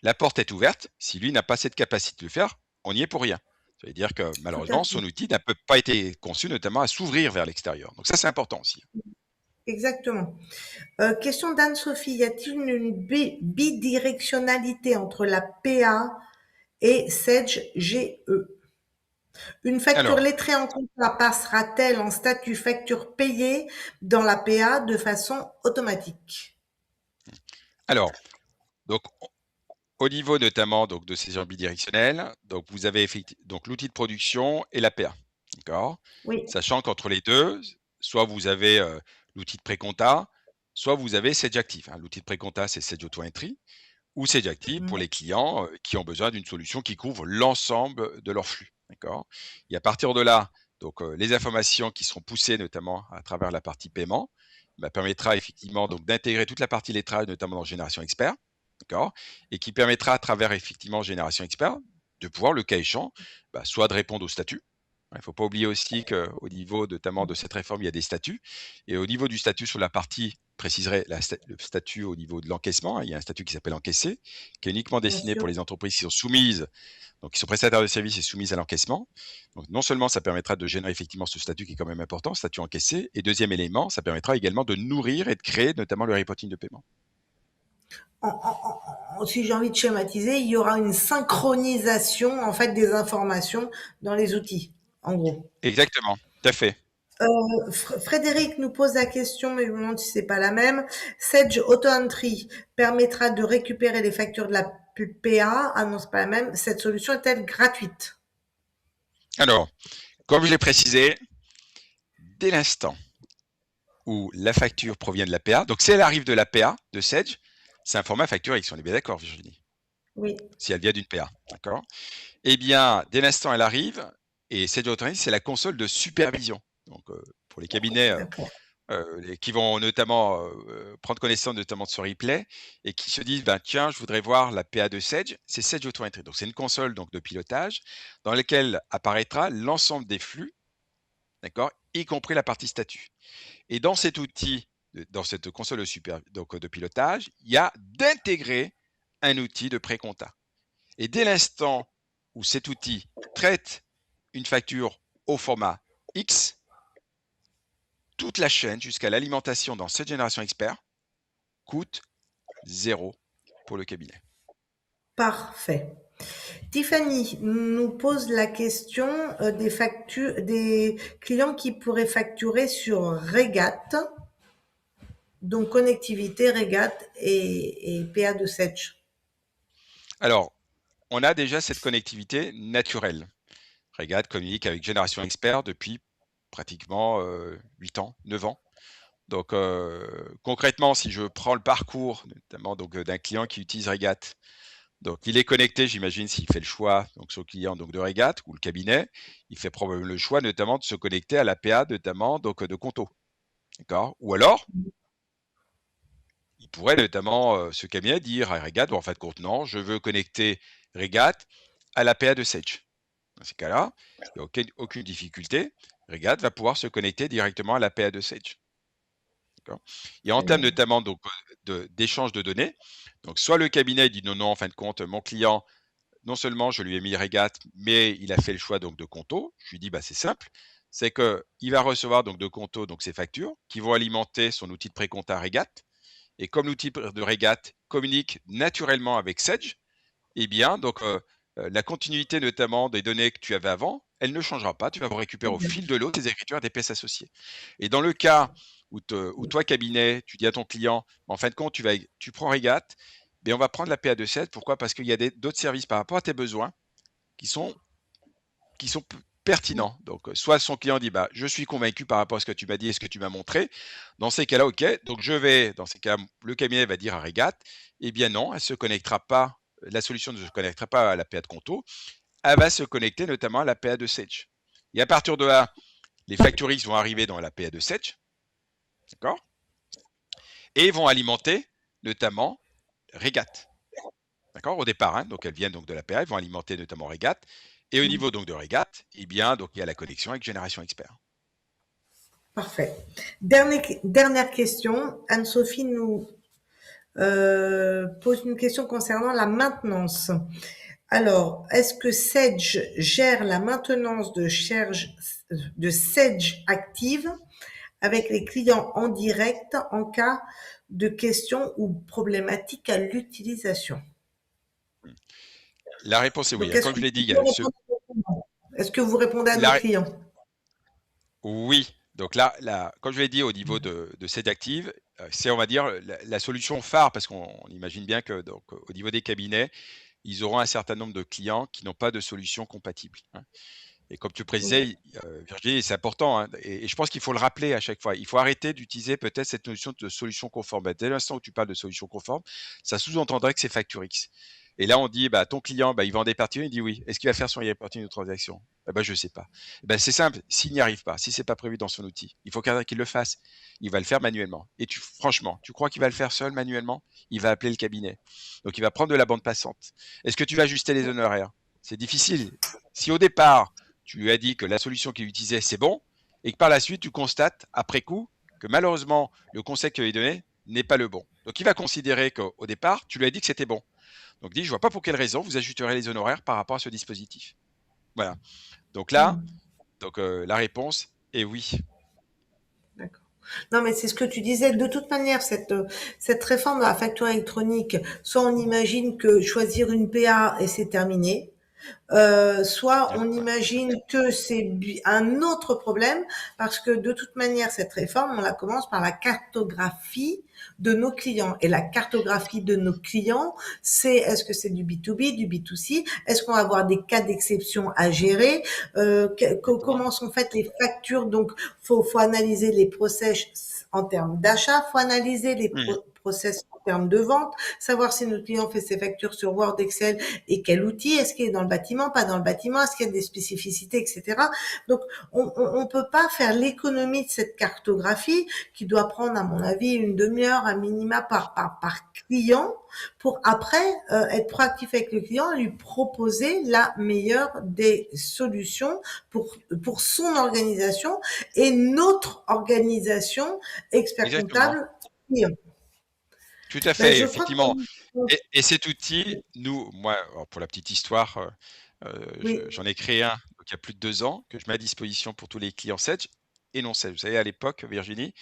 la porte est ouverte. Si lui n'a pas cette capacité de le faire, on n'y est pour rien. Ça veut dire que tout à malheureusement, fait. son outil n'a pas été conçu notamment à s'ouvrir vers l'extérieur. Donc ça, c'est important aussi. Exactement. Question d'Anne-Sophie. Y a-t-il une bidirectionnalité entre la PA et Sage GE? Une facture Alors, lettrée en compta passera-t-elle en statut facture payée dans la PA de façon automatique? alors, donc au niveau notamment donc de ces heures bidirectionnelles, donc vous avez donc l'outil de production et la PA, d'accord. Oui. Sachant qu'entre les deux, soit vous avez l'outil de précompta, soit vous avez Sage Active. Hein. L'outil de précompta, c'est Sage Auto Entry, ou Sage Active pour Mhm. les clients qui ont besoin d'une solution qui couvre l'ensemble de leur flux. D'accord. Et à partir de là, donc les informations qui seront poussées notamment à travers la partie paiement permettra effectivement donc d'intégrer toute la partie lettrage, notamment dans Génération Expert, d'accord, et qui permettra à travers effectivement Génération Expert de pouvoir, le cas échéant, soit de répondre au statut. Il ne faut pas oublier aussi qu'au niveau notamment de cette réforme, il y a des statuts. Et au niveau du statut sur la partie, préciserait le statut au niveau de l'encaissement, hein, il y a un statut qui s'appelle encaissé, qui est uniquement Bien destiné sûr. pour les entreprises qui sont soumises, donc qui sont prestataires de services et soumises à l'encaissement. Donc non seulement ça permettra de générer effectivement ce statut qui est quand même important, statut encaissé, et deuxième élément, ça permettra également de nourrir et de créer notamment le reporting de paiement. Si j'ai envie de schématiser, il y aura une synchronisation en fait des informations dans les outils, en gros. Exactement, tout à fait. Frédéric nous pose la question, mais je me demande si c'est pas la même. Sage Auto Entry permettra de récupérer les factures de la PA. Ah non, c'est pas la même. Cette solution est-elle gratuite? Alors, comme je l'ai précisé, dès l'instant où la facture provient de l'APA. Donc, si elle arrive de l'APA, de Sedge, c'est un format facture X. On est bien d'accord, Virginie? Oui. Si elle vient d'une PA, d'accord? Eh bien, dès l'instant elle arrive, et Sedge Authority, c'est la console de supervision. Donc, pour les cabinets D'accord. qui vont notamment prendre connaissance notamment de ce replay et qui se disent, ben, tiens, je voudrais voir la PA de Sedge, c'est Sedge Auto-Entry. Donc, c'est une console donc, de pilotage dans laquelle apparaîtra l'ensemble des flux, d'accord, y compris la partie statut. Et dans cet outil, dans cette console donc, de pilotage, il y a d'intégrer un outil de pré-compta. Et dès l'instant où cet outil traite une facture au format X, toute la chaîne jusqu'à l'alimentation dans cette génération expert coûte 0 pour le cabinet. Parfait. Tiffany nous pose la question des clients qui pourraient facturer sur Regat, donc connectivité Regat et PA de Sedge. Alors, on a déjà cette connectivité naturelle. Regat communique avec Génération Expert depuis pratiquement 8 ans, 9 ans. Donc, concrètement, si je prends le parcours, notamment d'un client qui utilise Regat, donc il est connecté, j'imagine, s'il fait le choix, donc son client donc de Regat ou le cabinet, il fait probablement le choix notamment de se connecter à l'APA, notamment donc de Conto. D'accord? Ou alors, il pourrait notamment, ce cabinet dire à Regat, bon, en fait, compte, non, je veux connecter Regat à l'APA de Sage. Dans ces cas-là, il n'y a aucune difficulté. Regat va pouvoir se connecter directement à l'APA de Sage. Et en Très termes bien. notamment donc, d'échange de données, donc soit le cabinet dit non, non, en fin de compte, mon client, non seulement je lui ai mis Regat, mais il a fait le choix donc de Conto. Je lui dis, bah, c'est simple, c'est qu'il va recevoir donc de Conto donc ses factures qui vont alimenter son outil de pré-compta Regat. Et comme l'outil de Regat communique naturellement avec Sedge, eh bien, donc, la continuité notamment des données que tu avais avant, elle ne changera pas. Tu vas récupérer au fil de l'eau tes écritures des pièces associées. Et dans le cas où toi, cabinet, tu dis à ton client, en fin de compte, tu prends Regat, mais on va prendre la PA27. Pourquoi? Parce qu'il y a d'autres services par rapport à tes besoins qui sont pertinents. Donc, soit son client dit, bah, je suis convaincu par rapport à ce que tu m'as dit et ce que tu m'as montré. Dans ces cas-là, OK. Donc, dans ces cas, le cabinet va dire à Regat, eh bien non, elle se connectera pas, la solution ne se connectera pas à la PA de Conto. Elle va se connecter notamment à la PA de Sage. Et à partir de là, les factories vont arriver dans la PA de Sage. D'accord? Et vont alimenter notamment Regat. D'accord? Au départ, hein, donc elles viennent donc de la PA, elles vont alimenter notamment Regat. Et au niveau donc de Regat, eh bien, donc il y a la connexion avec Génération Expert. Parfait. Dernière question. Anne-Sophie nous pose une question concernant la maintenance. Alors, est-ce que Sedge gère la maintenance de Sedge Active avec les clients en direct en cas de questions ou problématiques à l'utilisation? La réponse est oui. Donc, est-ce Comme que je l'ai dit, il y a vous répondez Est-ce que vous répondez à nos la, clients? oui. Donc là, comme je l'ai dit au niveau de cette active, c'est on va dire la solution phare parce qu'on imagine bien que donc au niveau des cabinets, ils auront un certain nombre de clients qui n'ont pas de solution compatible. Hein. Et comme tu Oui. précisais, Virginie, c'est important, hein, et je pense qu'il faut le rappeler à chaque fois. Il faut arrêter d'utiliser peut-être cette notion de solution conforme. Dès l'instant où tu parles de solution conforme, ça sous-entendrait que c'est facture X. Et là, on dit, bah, ton client, bah, il vend des parties, il dit oui. Est-ce qu'il va faire son reporting de transaction? Bah, je sais pas. Bah, c'est simple. S'il n'y arrive pas, si c'est pas prévu dans son outil, il faut qu'il le fasse. Il va le faire manuellement. Et franchement, tu crois qu'il va le faire seul manuellement? Il va appeler le cabinet. Donc, il va prendre de la bande passante. Est-ce que tu vas ajuster les honoraires? C'est difficile. Si au départ, tu lui as dit que la solution qu'il utilisait, c'est bon, et que par la suite, tu constates, après coup, que malheureusement, le conseil qu'il lui a donné n'est pas le bon. Donc, il va considérer qu'au départ, tu lui as dit que c'était bon. Donc, dit, je vois pas pour quelle raison vous ajusterez les honoraires par rapport à ce dispositif. Voilà. Donc là, la réponse est oui. D'accord. Non, mais c'est ce que tu disais. De toute manière, cette réforme de la facture électronique, soit on imagine que choisir une PA et c'est terminé, soit Bien, on ouais. imagine que c'est un autre problème, parce que de toute manière, cette réforme, on la commence par la cartographie de nos clients. Et la cartographie de nos clients, c'est est-ce que c'est du B2B, du B2C, est-ce qu'on va avoir des cas d'exception à gérer, Exactement. comment sont faites les factures. Donc, faut analyser les process en termes d'achat, faut analyser les Mhm. process en termes de vente, savoir si notre client fait ses factures sur Word, Excel et quel outil, est-ce qu'il est dans le bâtiment, pas dans le bâtiment, est-ce qu'il y a des spécificités, etc. Donc, on peut pas faire l'économie de cette cartographie qui doit prendre, à mon avis, une demi-heure à minima par client pour après être proactif avec le client et lui proposer la meilleure des solutions pour son organisation et notre organisation expert Exactement. comptable client. Tout à Ben, fait, je crois effectivement. qu'on Et cet outil, nous, moi, alors pour la petite histoire, oui, j'en ai créé un donc il y a plus de 2 ans que je mets à disposition pour tous les clients Sedge et non Sedge. Vous savez, à l'époque, Virginie,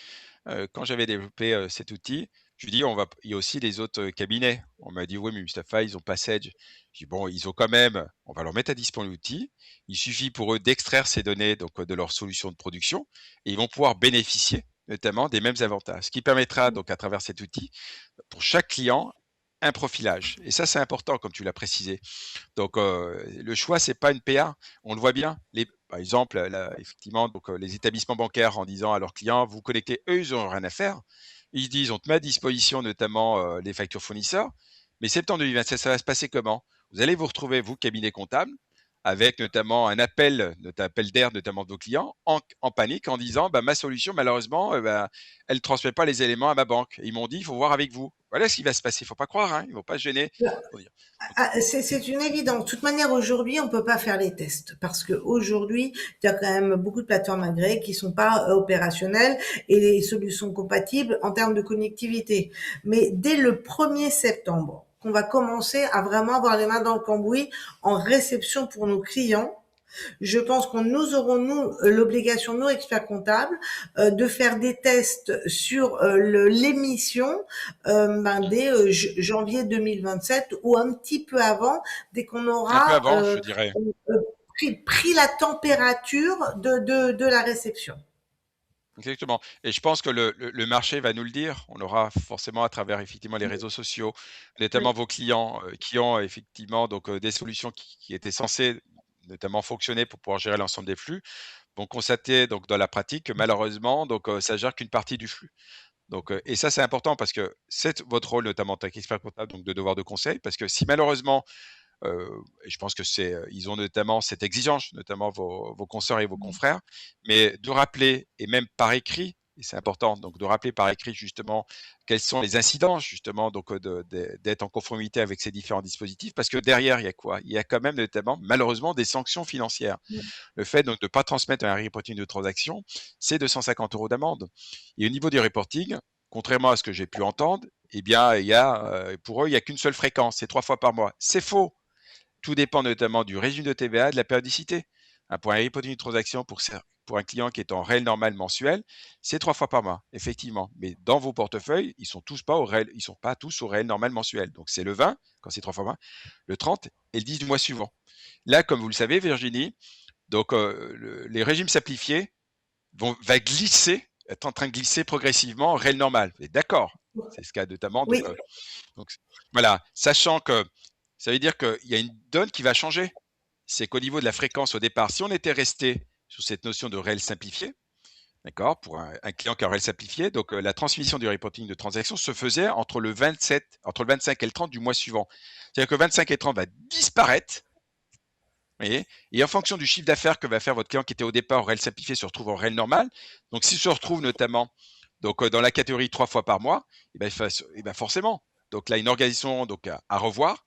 quand j'avais développé, cet outil, je lui dis: «On va il y a aussi les autres, cabinets». On m'a dit: «Oui, mais Mustapha, ils ont pas Sedge». Je dis: «Bon, ils ont quand même on va leur mettre à disposition l'outil. Il suffit pour eux d'extraire ces données donc, de leur solution de production et ils vont pouvoir bénéficier notamment des mêmes avantages». Ce qui permettra donc à travers cet outil, pour chaque client, un profilage et ça, c'est important comme tu l'as précisé. Donc, le choix, c'est pas une PA. On le voit bien. Par exemple, là, effectivement, donc, les établissements bancaires en disant à leurs clients, vous collectez, eux, ils ont rien à faire. Ils se disent, on te met à disposition notamment les factures fournisseurs. Mais septembre 2027, ça va se passer comment? Vous allez vous retrouver, vous, cabinet comptable, avec notamment notre appel d'air, notamment de vos clients, en panique, en disant, bah, ma solution, malheureusement, bah, elle ne transmet pas les éléments à ma banque. Et ils m'ont dit, il faut voir avec vous. Voilà ce qui va se passer. Il ne faut pas croire, hein. Ils ne vont pas se gêner. Ils vont dire, donc, c'est une évidence. De toute manière, aujourd'hui, on peut pas faire les tests parce que aujourd'hui, il y a quand même beaucoup de plateformes agréées qui sont pas opérationnelles et les solutions compatibles en termes de connectivité. Mais dès le 1er septembre, qu'on va commencer à vraiment avoir les mains dans le cambouis en réception pour nos clients, je pense qu'on nous aurons, nous, l'obligation, nous, experts comptables, de faire des tests sur l'émission dès janvier 2027 ou un petit peu avant, dès qu'on un peu aura avant, je dirais. pris la température de la réception. Exactement et je pense que le marché va nous le dire. On aura forcément à travers effectivement les réseaux sociaux, notamment Oui. vos clients, qui ont effectivement donc, des solutions qui étaient censées notamment fonctionner pour pouvoir gérer l'ensemble des flux, vont constater donc dans la pratique que malheureusement donc, ça gère qu'une partie du flux. Donc, et ça c'est important parce que c'est votre rôle notamment en tant qu'expert comptable donc de devoir de conseil parce que si malheureusement et je pense que ils ont notamment cette exigence, notamment vos consoeurs et vos confrères, mais de rappeler et même par écrit, et c'est important, donc de rappeler par écrit justement quelles sont les incidences justement donc d'être en conformité avec ces différents dispositifs, parce que derrière il y a quoi? Il y a quand même notamment malheureusement des sanctions financières. Le fait donc de ne pas transmettre un reporting de transaction, c'est 250 € d'amende. Et au niveau du reporting, contrairement à ce que j'ai pu entendre, eh bien il y a pour eux il y a qu'une seule fréquence, c'est 3 fois par mois. C'est faux. Tout dépend notamment du régime de TVA et de la périodicité. Pour un reporting de transaction, pour un client qui est en réel normal mensuel, c'est 3 fois par mois, effectivement. Mais dans vos portefeuilles, ils sont pas tous au réel normal mensuel. Donc c'est le 20 quand c'est 3 fois par mois, le 30 et le 10 du mois suivant. Là, comme vous le savez, Virginie, donc les régimes simplifiés va glisser, être en train de glisser progressivement en réel normal. Vous êtes d'accord? C'est ce cas notamment. Oui, Donc voilà, sachant que ça veut dire qu'il y a une donne qui va changer. C'est qu'au niveau de la fréquence au départ, si on était resté sur cette notion de réel simplifié, d'accord, pour un client qui a un réel simplifié, donc la transmission du reporting de transaction se faisait entre le 25 et le 30 du mois suivant. C'est-à-dire que 25 et 30 va disparaître, vous voyez, et en fonction du chiffre d'affaires que va faire votre client qui était au départ au réel simplifié se retrouve en réel normal. Donc s'il se retrouve notamment donc dans la catégorie 3 fois par mois, et ben forcément. Donc là, une organisation donc à revoir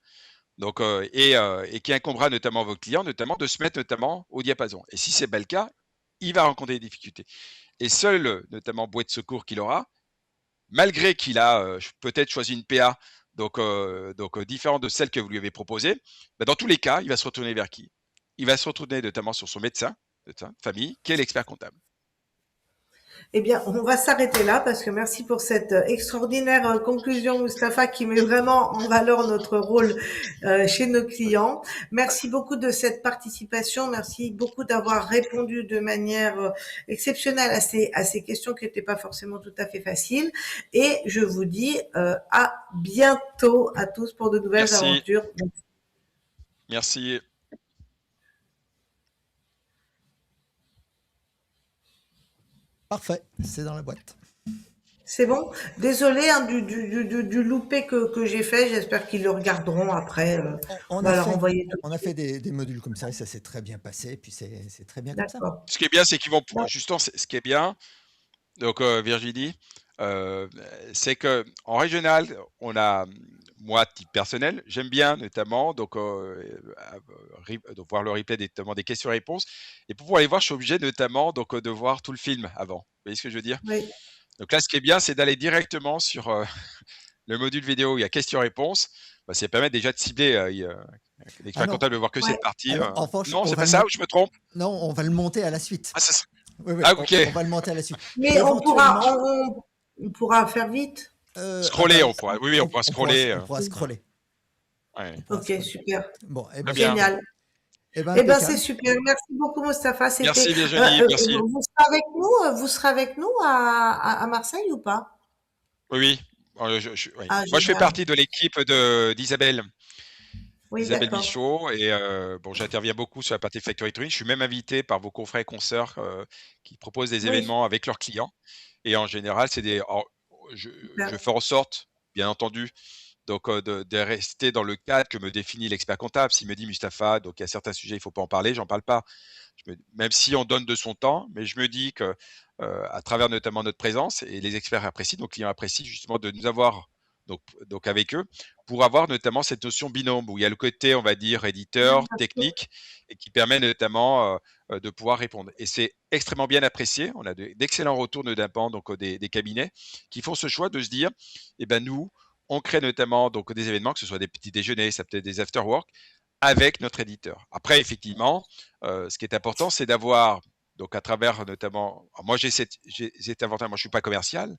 donc, et qui incombera notamment vos clients, notamment de se mettre notamment au diapason. Et si c'est pas le cas, il va rencontrer des difficultés. Et seul, notamment bouée de secours qu'il aura, malgré qu'il a peut-être choisi une PA donc différente de celle que vous lui avez proposée, bah, dans tous les cas, il va se retourner vers qui? Il va se retourner notamment sur son médecin de famille, qui est l'expert comptable. Eh bien, on va s'arrêter là parce que merci pour cette extraordinaire conclusion, Mustapha, qui met vraiment en valeur notre rôle chez nos clients. Merci beaucoup de cette participation. Merci beaucoup d'avoir répondu de manière exceptionnelle à ces questions qui n'étaient pas forcément tout à fait faciles. Et je vous dis à bientôt à tous pour de nouvelles Merci, aventures. merci. Parfait, c'est dans la boîte. C'est bon. Désolé hein, du loupé que j'ai fait. J'espère qu'ils le regarderont après. On On va a leur fait, envoyer tout on de a fait suite. des modules comme ça et ça s'est très bien passé. Et puis c'est très bien comme ça. D'accord. Ce qui est bien, c'est qu'ils vont, Bon. justement, ce qui est bien, donc Virginie, c'est que en régional, on a, moi, à titre personnel, j'aime bien notamment donc voir le replay notamment des questions-réponses. Et pour pouvoir les voir, je suis obligé notamment de voir tout le film avant. Vous voyez ce que je veux dire? Oui. Donc là, ce qui est bien, c'est d'aller directement sur le module vidéo où il y a questions-réponses. Bah, ça permet déjà de cibler. Ah L'expert non, comptable ne voir que Ouais. cette partie. alors en revanche, Non, on c'est va pas le ça monter. ou je me trompe? Non, on va le monter à la suite. Ah, c'est ça. Oui, oui, Ah, ok. on va le monter à la suite. Mais Éventuellement, on pourra faire vite. ah Scroller, bah, on pourra. Oui, oui, on pourra scroller. on pourra scroller. Ouais. On pourra Ok, scroller. super. Bon, eh Très ben bien. super. Génial. Eh ben Eh ben, c'est impeccable. super. Merci beaucoup, Mustapha. C'était, Merci Virginie, merci. vous serez avec nous à Marseille ou pas? Oui, oui. Oui. Ah, Moi, je fais génial. partie de l'équipe d'Isabelle, Oui, Isabelle d'accord. Michaud, et bon, j'interviens beaucoup sur la partie Factory Training. Je suis même invité par vos confrères et consoeurs qui proposent des Oui, événements avec leurs clients. Et en général, je super. fais en sorte, bien entendu, donc de rester dans le cadre que me définit l'expert comptable. S'il me dit Mustapha, donc il y a certains sujets, il ne faut pas en parler, j'en parle pas. Même si on donne de son temps, mais je me dis que à travers notamment notre présence, et les experts apprécient, nos clients apprécient justement de nous avoir donc avec eux, pour avoir notamment cette notion binôme, où il y a le côté, on va dire, éditeur, technique, et qui permet notamment de pouvoir répondre. Et c'est extrêmement bien apprécié. On a d'excellents retours notamment donc des cabinets qui font ce choix de se dire, eh ben nous, on crée notamment donc des événements, que ce soit des petits déjeuners, ça peut être des after-work, avec notre éditeur. Après, effectivement, ce qui est important, c'est d'avoir, donc à travers notamment, alors moi j'ai cet avantage, moi je suis pas commercial,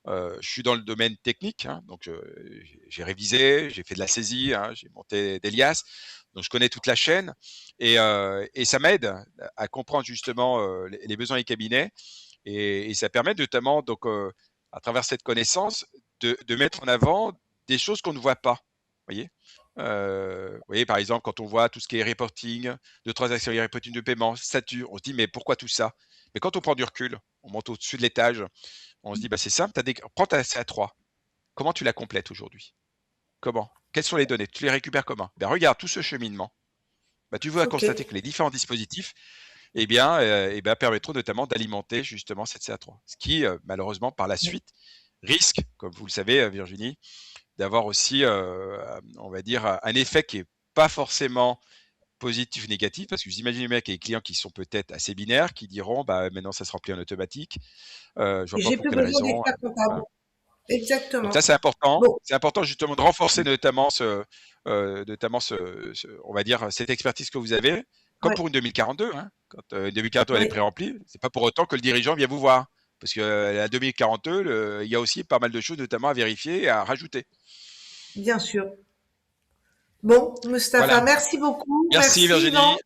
je suis dans le domaine technique, hein, donc j'ai révisé, j'ai fait de la saisie, hein, j'ai monté des liasses, donc je connais toute la chaîne et ça m'aide à comprendre justement les besoins des cabinets et ça permet notamment donc à travers cette connaissance de mettre en avant des choses qu'on ne voit pas. Voyez. Vous voyez, par exemple, quand on voit tout ce qui est reporting de transactions, reporting de paiement, statut, on se dit mais pourquoi tout ça? Mais quand on prend du recul, on monte au-dessus de l'étage, on se dit bah c'est simple, prends ta CA3. Comment tu la complètes aujourd'hui? Comment? Quelles sont les données? Tu les récupères comment? Ben regarde tout ce cheminement. Bah, tu vas Ok. constater que les différents dispositifs eh bien, permettront notamment d'alimenter justement cette CA3. Ce qui, malheureusement, par la suite, risque, comme vous le savez, Virginie, d'avoir aussi, on va dire, un effet qui est pas forcément positif ou négatif, parce que vous imaginez bien qu'il y a des clients qui sont peut-être assez binaires, qui diront, bah, maintenant ça se remplit en automatique, je vois pas J'ai pour plus quelle besoin raison. d'expert comptable. Voilà. Donc ça, Exactement. c'est important. Bon, C'est important justement de renforcer notamment on va dire, cette expertise que vous avez, comme ouais, pour une 2042. Hein. Quand une 2042 elle est oui, pré-remplie, c'est pas pour autant que le dirigeant vient vous voir, parce que la 2042, il y a aussi pas mal de choses notamment à vérifier et à rajouter. bien sûr. Bon, Mustapha, Voilà. merci beaucoup. Merci Merci, Yvan. Virginie.